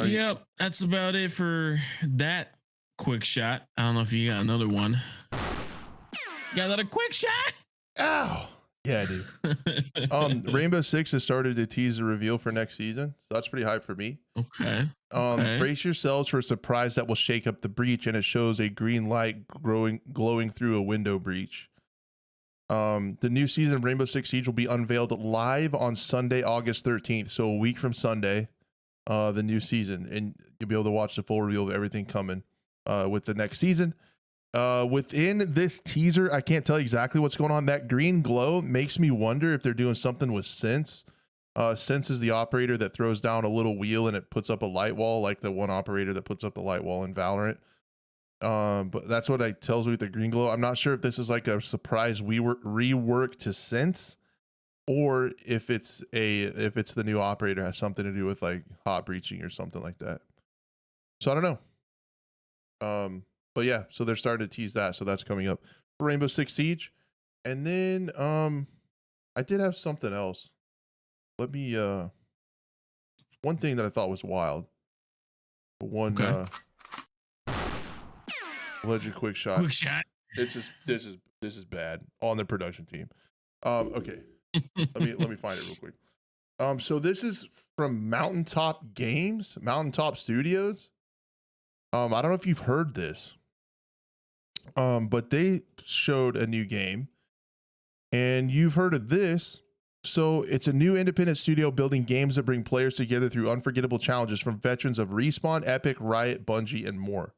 Yep, that's about it for that quick shot. I don't know if you got another one. You got another quick shot? Ow. Yeah, I do. Rainbow Six has started to tease the reveal for next season. So that's pretty hype for me. Okay. Brace yourselves for a surprise that will shake up the breach, and it shows a green light glowing through a window breach. The new season of Rainbow Six Siege will be unveiled live on Sunday, August 13th. So a week from Sunday. The new season, and you'll be able to watch the full reveal of everything coming with the next season. Within this teaser, I can't tell you exactly what's going on. That green glow makes me wonder if they're doing something with synths, Sense is the operator that throws down a little wheel and it puts up a light wall, like the one operator that puts up the light wall in Valorant. But that's what it tells me with the green glow. I'm not sure if this is like a surprise rework to Sense, or if it's the new operator has something to do with like hot breaching or something like that. So I don't know. But yeah, so they're starting to tease that, so that's coming up for Rainbow Six Siege. And then I did have something else. Let me one thing that I thought was wild. One alleged quick shot. Quick shot. This is bad on the production team. Okay. let me find it real quick. So this is from Mountaintop Games, Mountaintop Studios. I don't know if you've heard this. But they showed a new game, and you've heard of this. So it's a new independent studio building games that bring players together through unforgettable challenges from veterans of Respawn, Epic, Riot, Bungie, and more.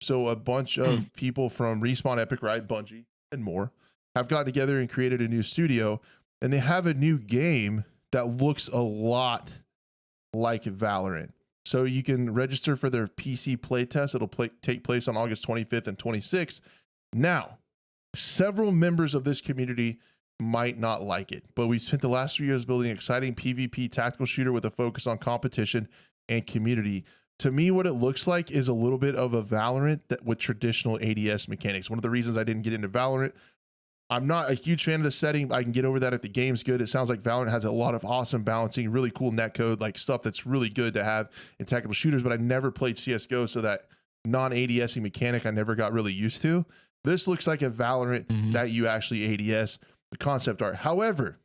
So a bunch of people from Respawn, Epic, Riot, Bungie, and more have gotten together and created a new studio, and they have a new game that looks a lot like Valorant. So you can register for their PC playtest. It'll take place on August 25th and 26th. Now, several members of this community might not like it, but we spent the last 3 years building an exciting PvP tactical shooter with a focus on competition and community. To me, what it looks like is a little bit of a Valorant with traditional ADS mechanics. One of the reasons I didn't get into Valorant, I'm not a huge fan of the setting. I can get over that if the game's good. It sounds like Valorant has a lot of awesome balancing, really cool netcode, like stuff that's really good to have in tactical shooters, but I never played CSGO, so that non-ADSing mechanic I never got really used to. This looks like a Valorant that you actually ADS. The concept art. However,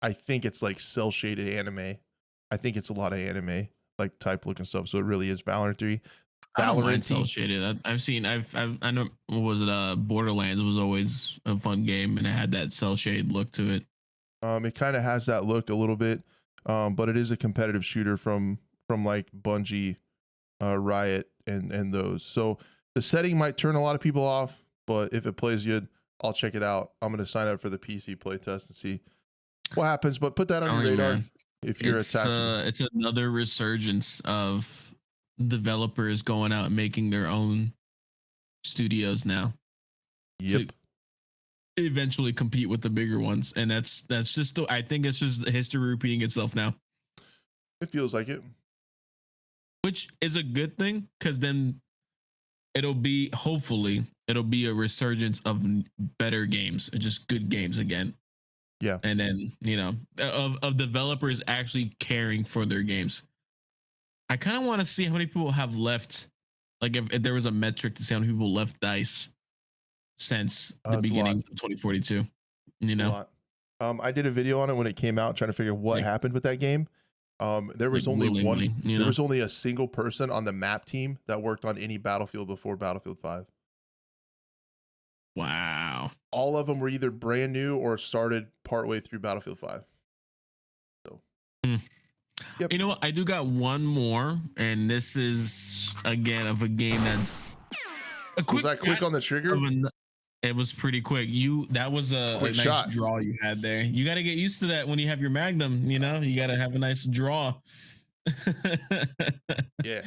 I think it's like cell shaded anime. I think it's a lot of anime like type looking stuff. So it really is Valorant 3. I don't mind cell shaded. I know, what was it? Borderlands was always a fun game, and it had that cell shade look to it. It kind of has that look a little bit, but it is a competitive shooter from like Bungie, Riot, and those. So the setting might turn a lot of people off, but if it plays good, I'll check it out. I'm going to sign up for the PC playtest and see what happens, but put that on your radar if you're attached. It's another resurgence of developers going out and making their own studios now. Yep. To eventually compete with the bigger ones. And that's just, I think it's just history repeating itself now. It feels like it. Which is a good thing, because then hopefully it'll be a resurgence of better games, just good games again. Yeah. And then, of developers actually caring for their games. I kind of want to see how many people have left. Like if there was a metric to see how many people left DICE since the beginning of 2042, I did a video on it when it came out, trying to figure what happened with that game. There was only one. There was only a single person on the map team that worked on any Battlefield before Battlefield 5. Wow. All of them were either brand new or started partway through Battlefield 5. So, yep. You know what? I do got one more, and this is again of a game that's a quick. Was that quick on the trigger? It was pretty quick. That was a nice shot. Draw you had there. You got to get used to that when you have your Magnum. You got to have a nice draw. Yeah.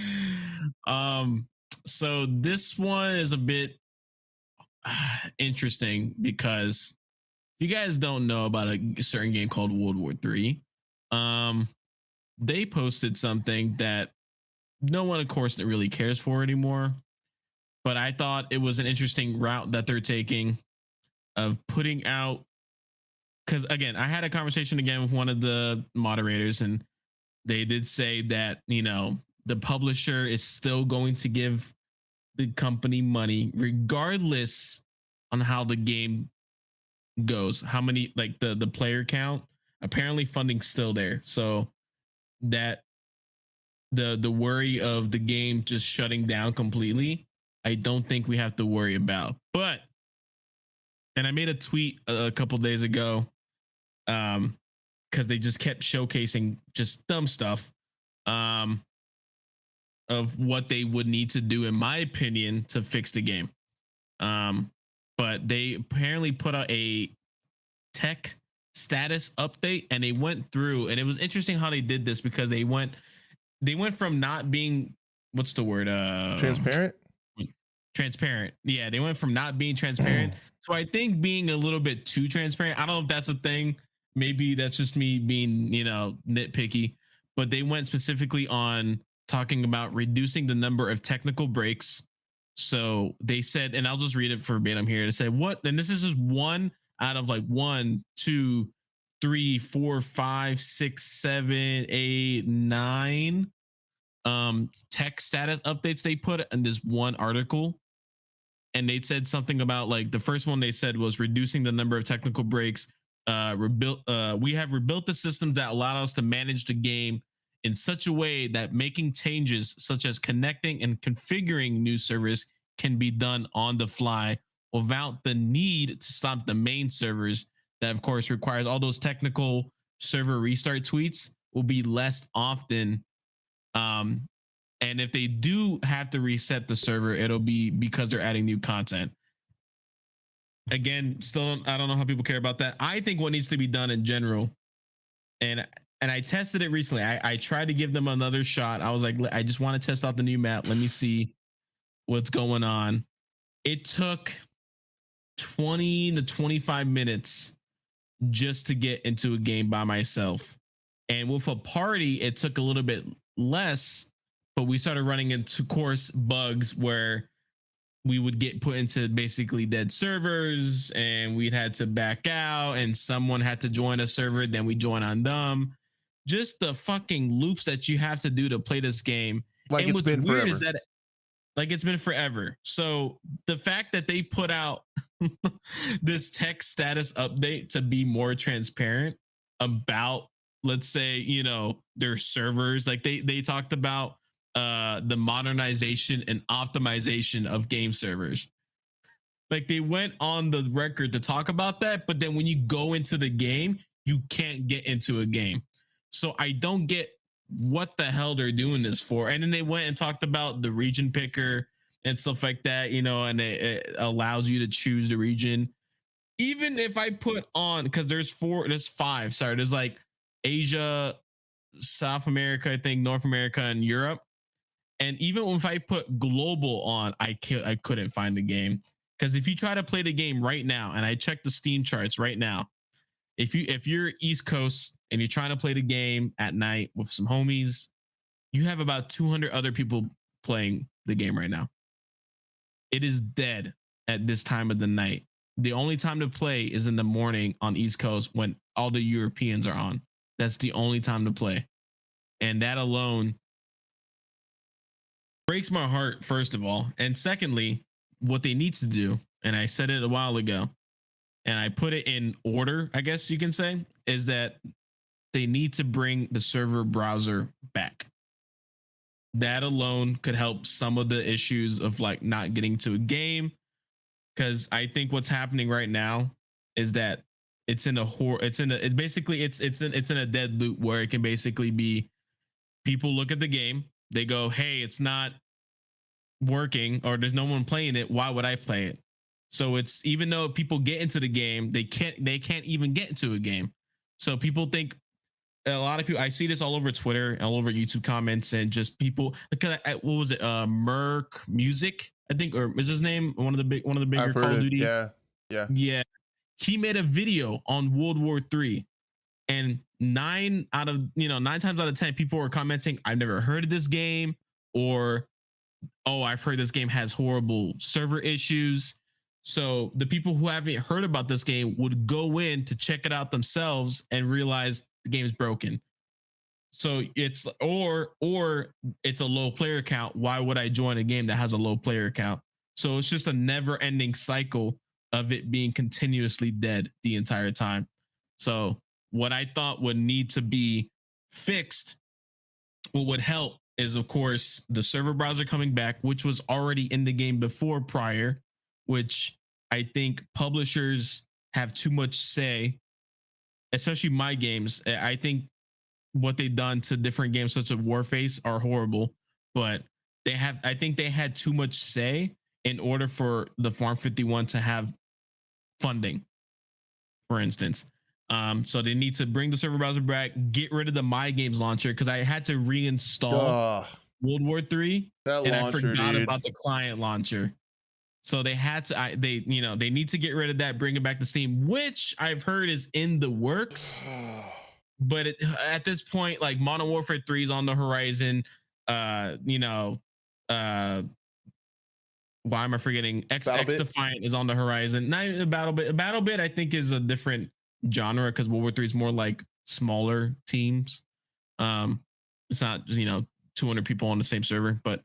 So this one is a bit interesting, because if you guys don't know about a certain game called World War III, they posted something that no one, of course, really cares for anymore. But I thought it was an interesting route that they're taking of putting out, because again, I had a conversation again with one of the moderators, and they did say that, the publisher is still going to give the company money regardless on how the game goes, how many, like the player count. Apparently funding's still there, so that the worry of the game just shutting down completely, I don't think we have to worry about. But, and I made a tweet a couple days ago, because they just kept showcasing just dumb stuff, of what they would need to do, in my opinion, to fix the game. But they apparently put out a tech status update, and they went through, and it was interesting how they did this because they went from not being, what's the word, Transparent. Transparent. Yeah, they went from not being transparent. So I think being a little bit too transparent. I don't know if that's a thing. Maybe that's just me being, nitpicky. But they went specifically on talking about reducing the number of technical breaks. So they said, and I'll just read it verbatim here. To say what, and this is just one out of like 1, 2, 3, 4, 5, 6, 7, 8, 9 tech status updates they put in this one article. And they said something about, like, the first one they said was reducing the number of technical breaks. We have rebuilt the systems that allow us to manage the game in such a way that making changes such as connecting and configuring new servers can be done on the fly without the need to stop the main servers. That, of course, requires all those technical server restart tweets will be less often. And if they do have to reset the server, it'll be because they're adding new content. Again, I don't know how people care about that. I think what needs to be done in general, and I tested it recently. I tried to give them another shot. I was like, I just want to test out the new map. Let me see what's going on. It took 20 to 25 minutes just to get into a game by myself. And with a party, it took a little bit less, but we started running into course bugs where we would get put into basically dead servers and we'd had to back out and someone had to join a server. Then we join on them. Just the fucking loops that you have to do to play this game. Like, and it's been weird forever. is that, like, it's been forever. So the fact that they put out this tech status update to be more transparent about, let's say, their servers, like they talked about the modernization and optimization of game servers. Like, they went on the record to talk about that, but then when you go into the game, you can't get into a game. So I don't get what the hell they're doing this for. And then they went and talked about the region picker and stuff like that, and it allows you to choose the region. Even if I put on, because there's 5, sorry, there's like Asia, South America, I think North America, and Europe. And even if I put global on, I couldn't find the game. Because if you try to play the game right now, and I check the Steam charts right now, if you're East Coast and you're trying to play the game at night with some homies, you have about 200 other people playing the game right now. It is dead at this time of the night. The only time to play is in the morning on East Coast when all the Europeans are on. That's the only time to play. And that alone breaks my heart, first of all. And secondly, what they need to do, and I said it a while ago, and I put it in order, I guess you can say, is that they need to bring the server browser back. That alone could help some of the issues of, like, not getting to a game. Because I think what's happening right now is that it's in a dead loop where it can basically be, people look at the game, they go, hey, it's not working, or there's no one playing it. Why would I play it? So it's, even though people get into the game, they can't even get into a game. So people think, a lot of people, I see this all over Twitter, all over YouTube comments, and just people, what was it? Merc Music, I think, or is his name one of the bigger Call of Duty? Yeah. He made a video on World War III, and 9 times out of 10, people were commenting, I've never heard of this game, or, oh, I've heard this game has horrible server issues. So the people who haven't heard about this game would go in to check it out themselves and realize the game is broken. So it's, or it's a low player count. Why would I join a game that has a low player count? So it's just a never ending cycle of it being continuously dead the entire time. So what I thought would need to be fixed, what would help, is, of course, the server browser coming back, which was already in the game before prior, which I think publishers have too much say, especially my games. I think what they've done to different games such as Warface are horrible, but I think they had too much say in order for the Farm 51 to have funding, for instance. So they need to bring the server browser back, get rid of the My Games launcher because I had to reinstall World War III and I forgot about the client launcher. So they had to, they need to get rid of that, bring it back to Steam, which I've heard is in the works. But at this point, like Modern Warfare 3 is on the horizon. Why am I forgetting? X Defiant is on the horizon. Not even Battlebit. Battlebit, I think, is a different genre because World War 3 is more like smaller teams. It's not 200 people on the same server, but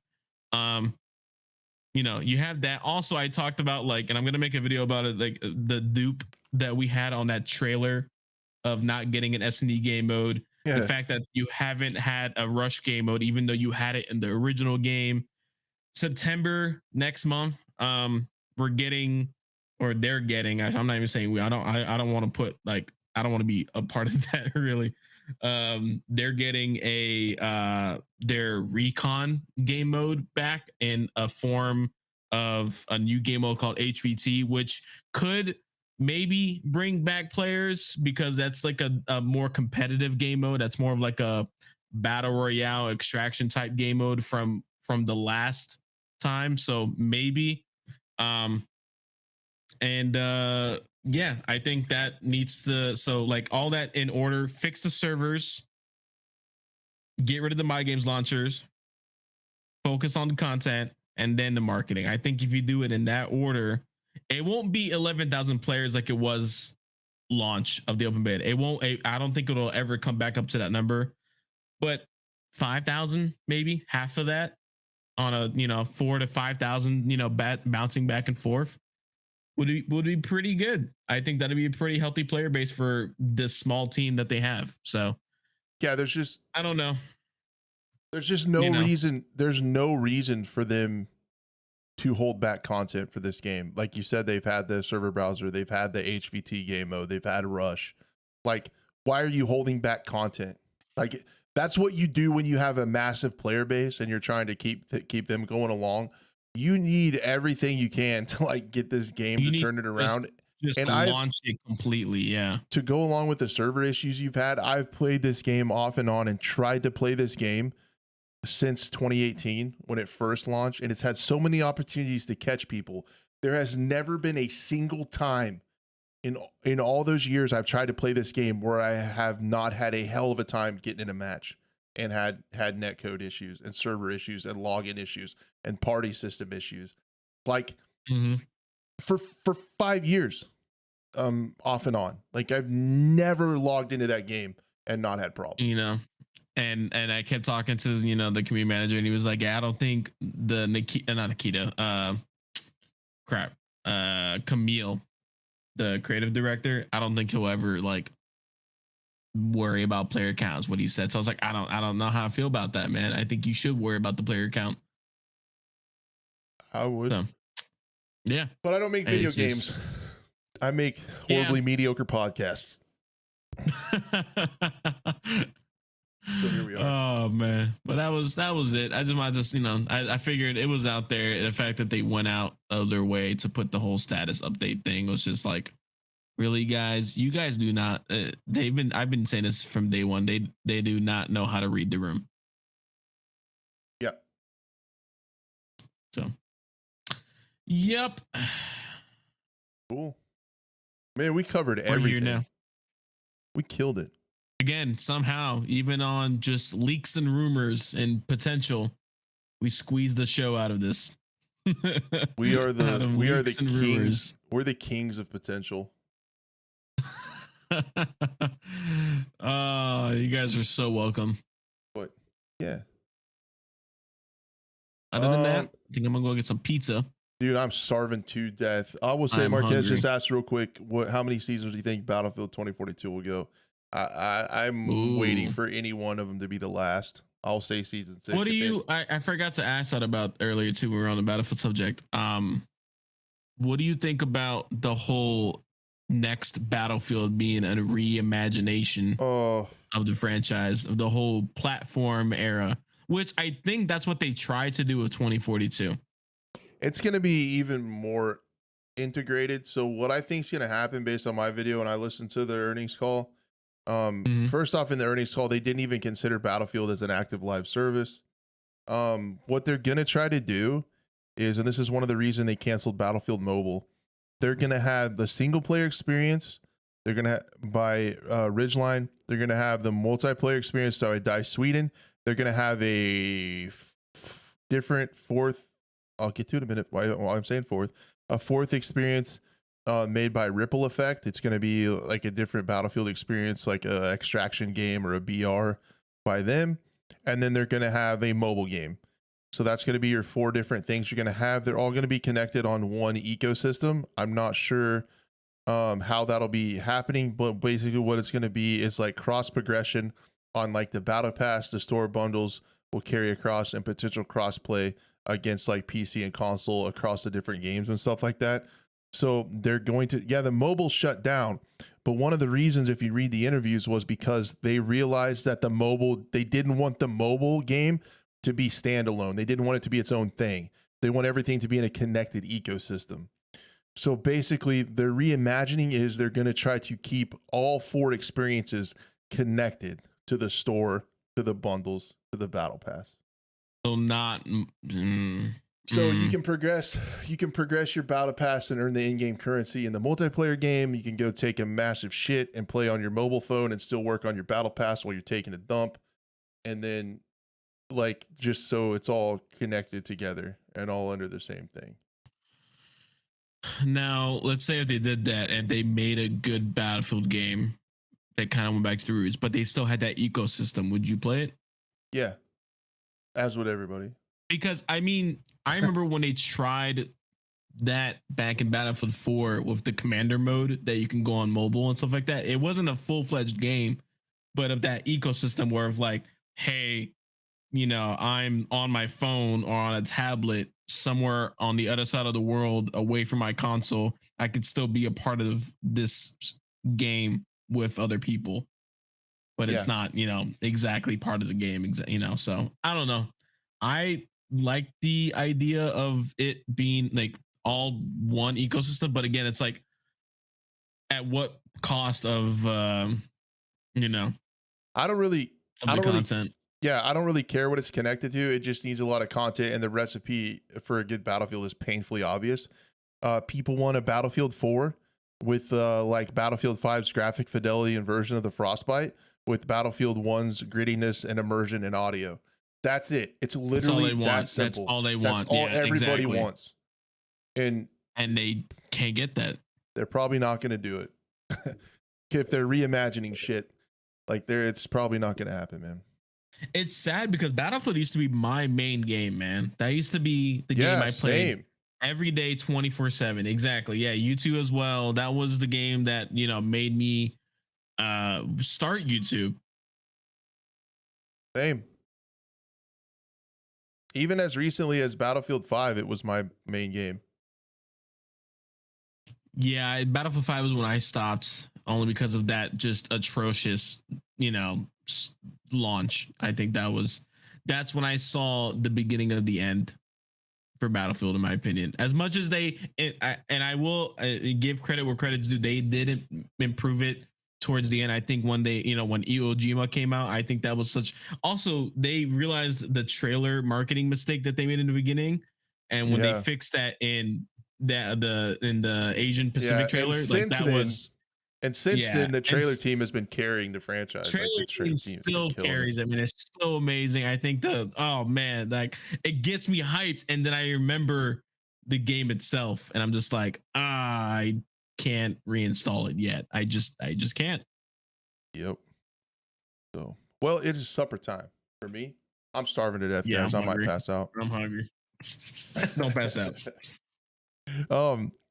you have that. Also, I talked about and I'm gonna make a video about it, like the dupe that we had on that trailer of not getting an S&D game mode. Yeah. The fact that you haven't had a rush game mode, even though you had it in the original game. September next month, we're getting, or they're getting. I'm not even saying we. I don't want to put I don't want to be a part of that really. They're getting their recon game mode back in a form of a new game mode called HVT, which could maybe bring back players because that's like a more competitive game mode. That's more of like a battle royale extraction type game mode from the last time. So maybe, I think that needs to, all that in order, fix the servers, get rid of the My Games launchers, focus on the content, and then the marketing. I think if you do it in that order, it won't be 11,000 players like it was launch of the open beta. It won't, I don't think it'll ever come back up to that number, but 5,000, maybe half of that on a 4,000 to 5,000 bouncing back and forth would be pretty good. I think that'd be a pretty healthy player base for this small team that they have. So yeah, there's just, I don't know, there's just no reason. There's no reason for them to hold back content for this game. Like you said, they've had the server browser, they've had the HVT game mode, they've had Rush. Like, why are you holding back content? Like, that's what you do when you have a massive player base and you're trying to keep them going along. You need everything you can to get this game to turn it around. Just and launch it completely, yeah. To go along with the server issues you've had, I've played this game off and on and tried to play this game since 2018 when it first launched, and it's had so many opportunities to catch people. There has never been a single time in all those years I've tried to play this game where I have not had a hell of a time getting in a match and had netcode issues and server issues and login issues and party system issues. For 5 years, off and on. I've never logged into that game and not had problems. And I kept talking to the community manager, and he was like, "Yeah, I don't think Camille, the creative director, I don't think he'll ever worry about player counts." What he said. So I was like, I don't know how I feel about that, man. I think you should worry about the player count. I would. So, yeah, but I don't make video games. I make horribly mediocre podcasts. So here we are. Oh man, but that was it. I just wanted to, I figured it was out there. The fact that they went out of their way to put the whole status update thing was just really, guys. You guys do not. I've been saying this from day one. They do not know how to read the room. Yep. So. Yep. Cool. Man, we covered everything. Now. We killed it. Again, somehow, even on just leaks and rumors and potential, we squeezed the show out of this. We are the kings. Rumors. We're the kings of potential. You guys are so welcome. But yeah. Other than that, I think I'm gonna go get some pizza. Dude, I'm starving to death. I will say, Marquez hungry. Just asked real quick, how many seasons do you think Battlefield 2042 will go? I'm waiting for any one of them to be the last. I'll say season 6. What do you? I forgot to ask that about earlier too. We were on the Battlefield subject. What do you think about the whole next Battlefield being a reimagination of the franchise, of the whole platform era? Which I think that's what they tried to do with 2042. It's going to be even more integrated. So what I think is going to happen based on my video when I listened to the earnings call, Mhm. first off, in the earnings call, they didn't even consider Battlefield as an active live service. What they're going to try to do is, and this is one of the reasons they canceled Battlefield Mobile, they're going to have the single player experience. They're going to by Ridgeline. They're going to have the multiplayer experience. So I Die Sweden. They're going to have a different fourth. I'll get to it in a minute. Why I'm saying fourth, a fourth experience made by Ripple Effect. It's going to be like a different Battlefield experience, like a extraction game or a BR by them. And then they're going to have a mobile game. So that's going to be your 4 different things you're going to have. They're all going to be connected on one ecosystem. I'm not sure how that'll be happening, but basically what it's going to be is like cross progression on like the battle pass. The store bundles will carry across and potential cross play against like PC and console across the different games and stuff like that. So they're going to, the mobile shut down. But one of the reasons, if you read the interviews, was because they realized that they didn't want the mobile game to be standalone. They didn't want it to be its own thing. They want everything to be in a connected ecosystem. So basically, their reimagining is they're going to try to keep all 4 experiences connected to the store, to the bundles, to the battle pass. So not. So you can progress your battle pass and earn the in-game currency in the multiplayer game. You can go take a massive shit and play on your mobile phone and still work on your battle pass while you're taking a dump. And then like just so it's all connected together and all under the same thing. Now, let's say if they did that and they made a good Battlefield game that kind of went back to the roots, but they still had that ecosystem, would you play it? Yeah. As would everybody. Because I mean, I remember when they tried that back in Battlefield 4 with the commander mode that you can go on mobile and stuff like that. It wasn't a full-fledged game, but of that ecosystem where of like, hey, you know, I'm on my phone or on a tablet somewhere on the other side of the world away from my console. I could still be a part of this game with other people, but it's not, you know, exactly part of the game, you know. So I don't know. I like the idea of it being like all one ecosystem, but again, it's like at what cost of you know, I don't really content. I don't really care what it's connected to. It just needs a lot of content, and the recipe for a good Battlefield is painfully obvious. People want a Battlefield 4 with like Battlefield 5's graphic fidelity and version of the Frostbite with Battlefield 1's grittiness and immersion and audio. That's it. It's literally that simple. That's all they want. That's all everybody wants. And they can't get that. They're probably not going to do it. If they're reimagining shit, like it's probably not going to happen, man. It's sad because Battlefield used to be my main game, man. That used to be the game I played every day, 24/7. Exactly. Yeah, YouTube as well. That was the game that, you know, made me start YouTube. Same. Even as recently as Battlefield 5, it was my main game. Yeah, Battlefield 5 was when I stopped, only because of that just atrocious, you know, launch. I think that's when I saw the beginning of the end for Battlefield, in my opinion. As much as I will give credit where credit's due, they didn't improve it towards the end. I think one day, you know, when Iwo Jima came out, I think that was also they realized the trailer marketing mistake that they made in the beginning, and when they fixed that in the Asian Pacific trailer, like that was. And since then, the trailer team has been carrying the franchise. Trailer team still carries it. I mean, it's so amazing. I think oh man, like it gets me hyped, and then I remember the game itself, and I'm just like, I can't reinstall it yet. I just can't. Yep. So, well, it is supper time for me. I'm starving to death, guys. I might pass out. I'm hungry. Don't pass out.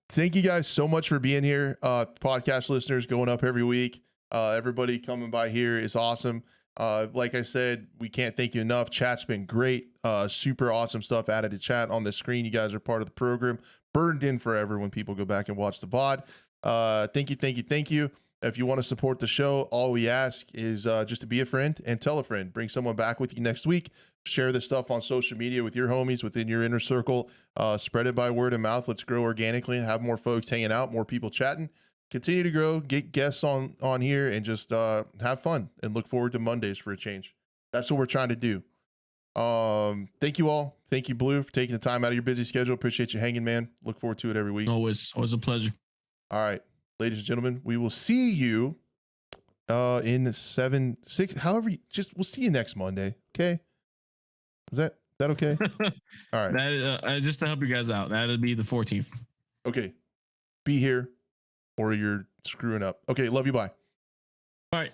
Thank you guys so much for being here. Podcast listeners going up every week. Everybody coming by here is awesome. Like I said, we can't thank you enough. Chat's been great. Super awesome stuff added to chat on the screen. You guys are part of the program. Burned in forever when people go back and watch the VOD. Thank you. If you want to support the show, all we ask is just to be a friend and tell a friend. Bring someone back with you next week. Share this stuff on social media with your homies within your inner circle. Spread it by word of mouth. Let's grow organically and have more folks hanging out, more people chatting. Continue to grow, get guests on here, and just have fun and look forward to Mondays for a change. That's what we're trying to do. Thank you all. Thank you, Blue, for taking the time out of your busy schedule. Appreciate you hanging, man. Look forward to it every week. Always a pleasure. All right, ladies and gentlemen, we will see you in 7, 6, however, we'll see you next Monday. Okay. Is that okay? All right. That just to help you guys out. That'll be the 14th. Okay. Be here or you're screwing up. Okay. Love you. Bye. All right.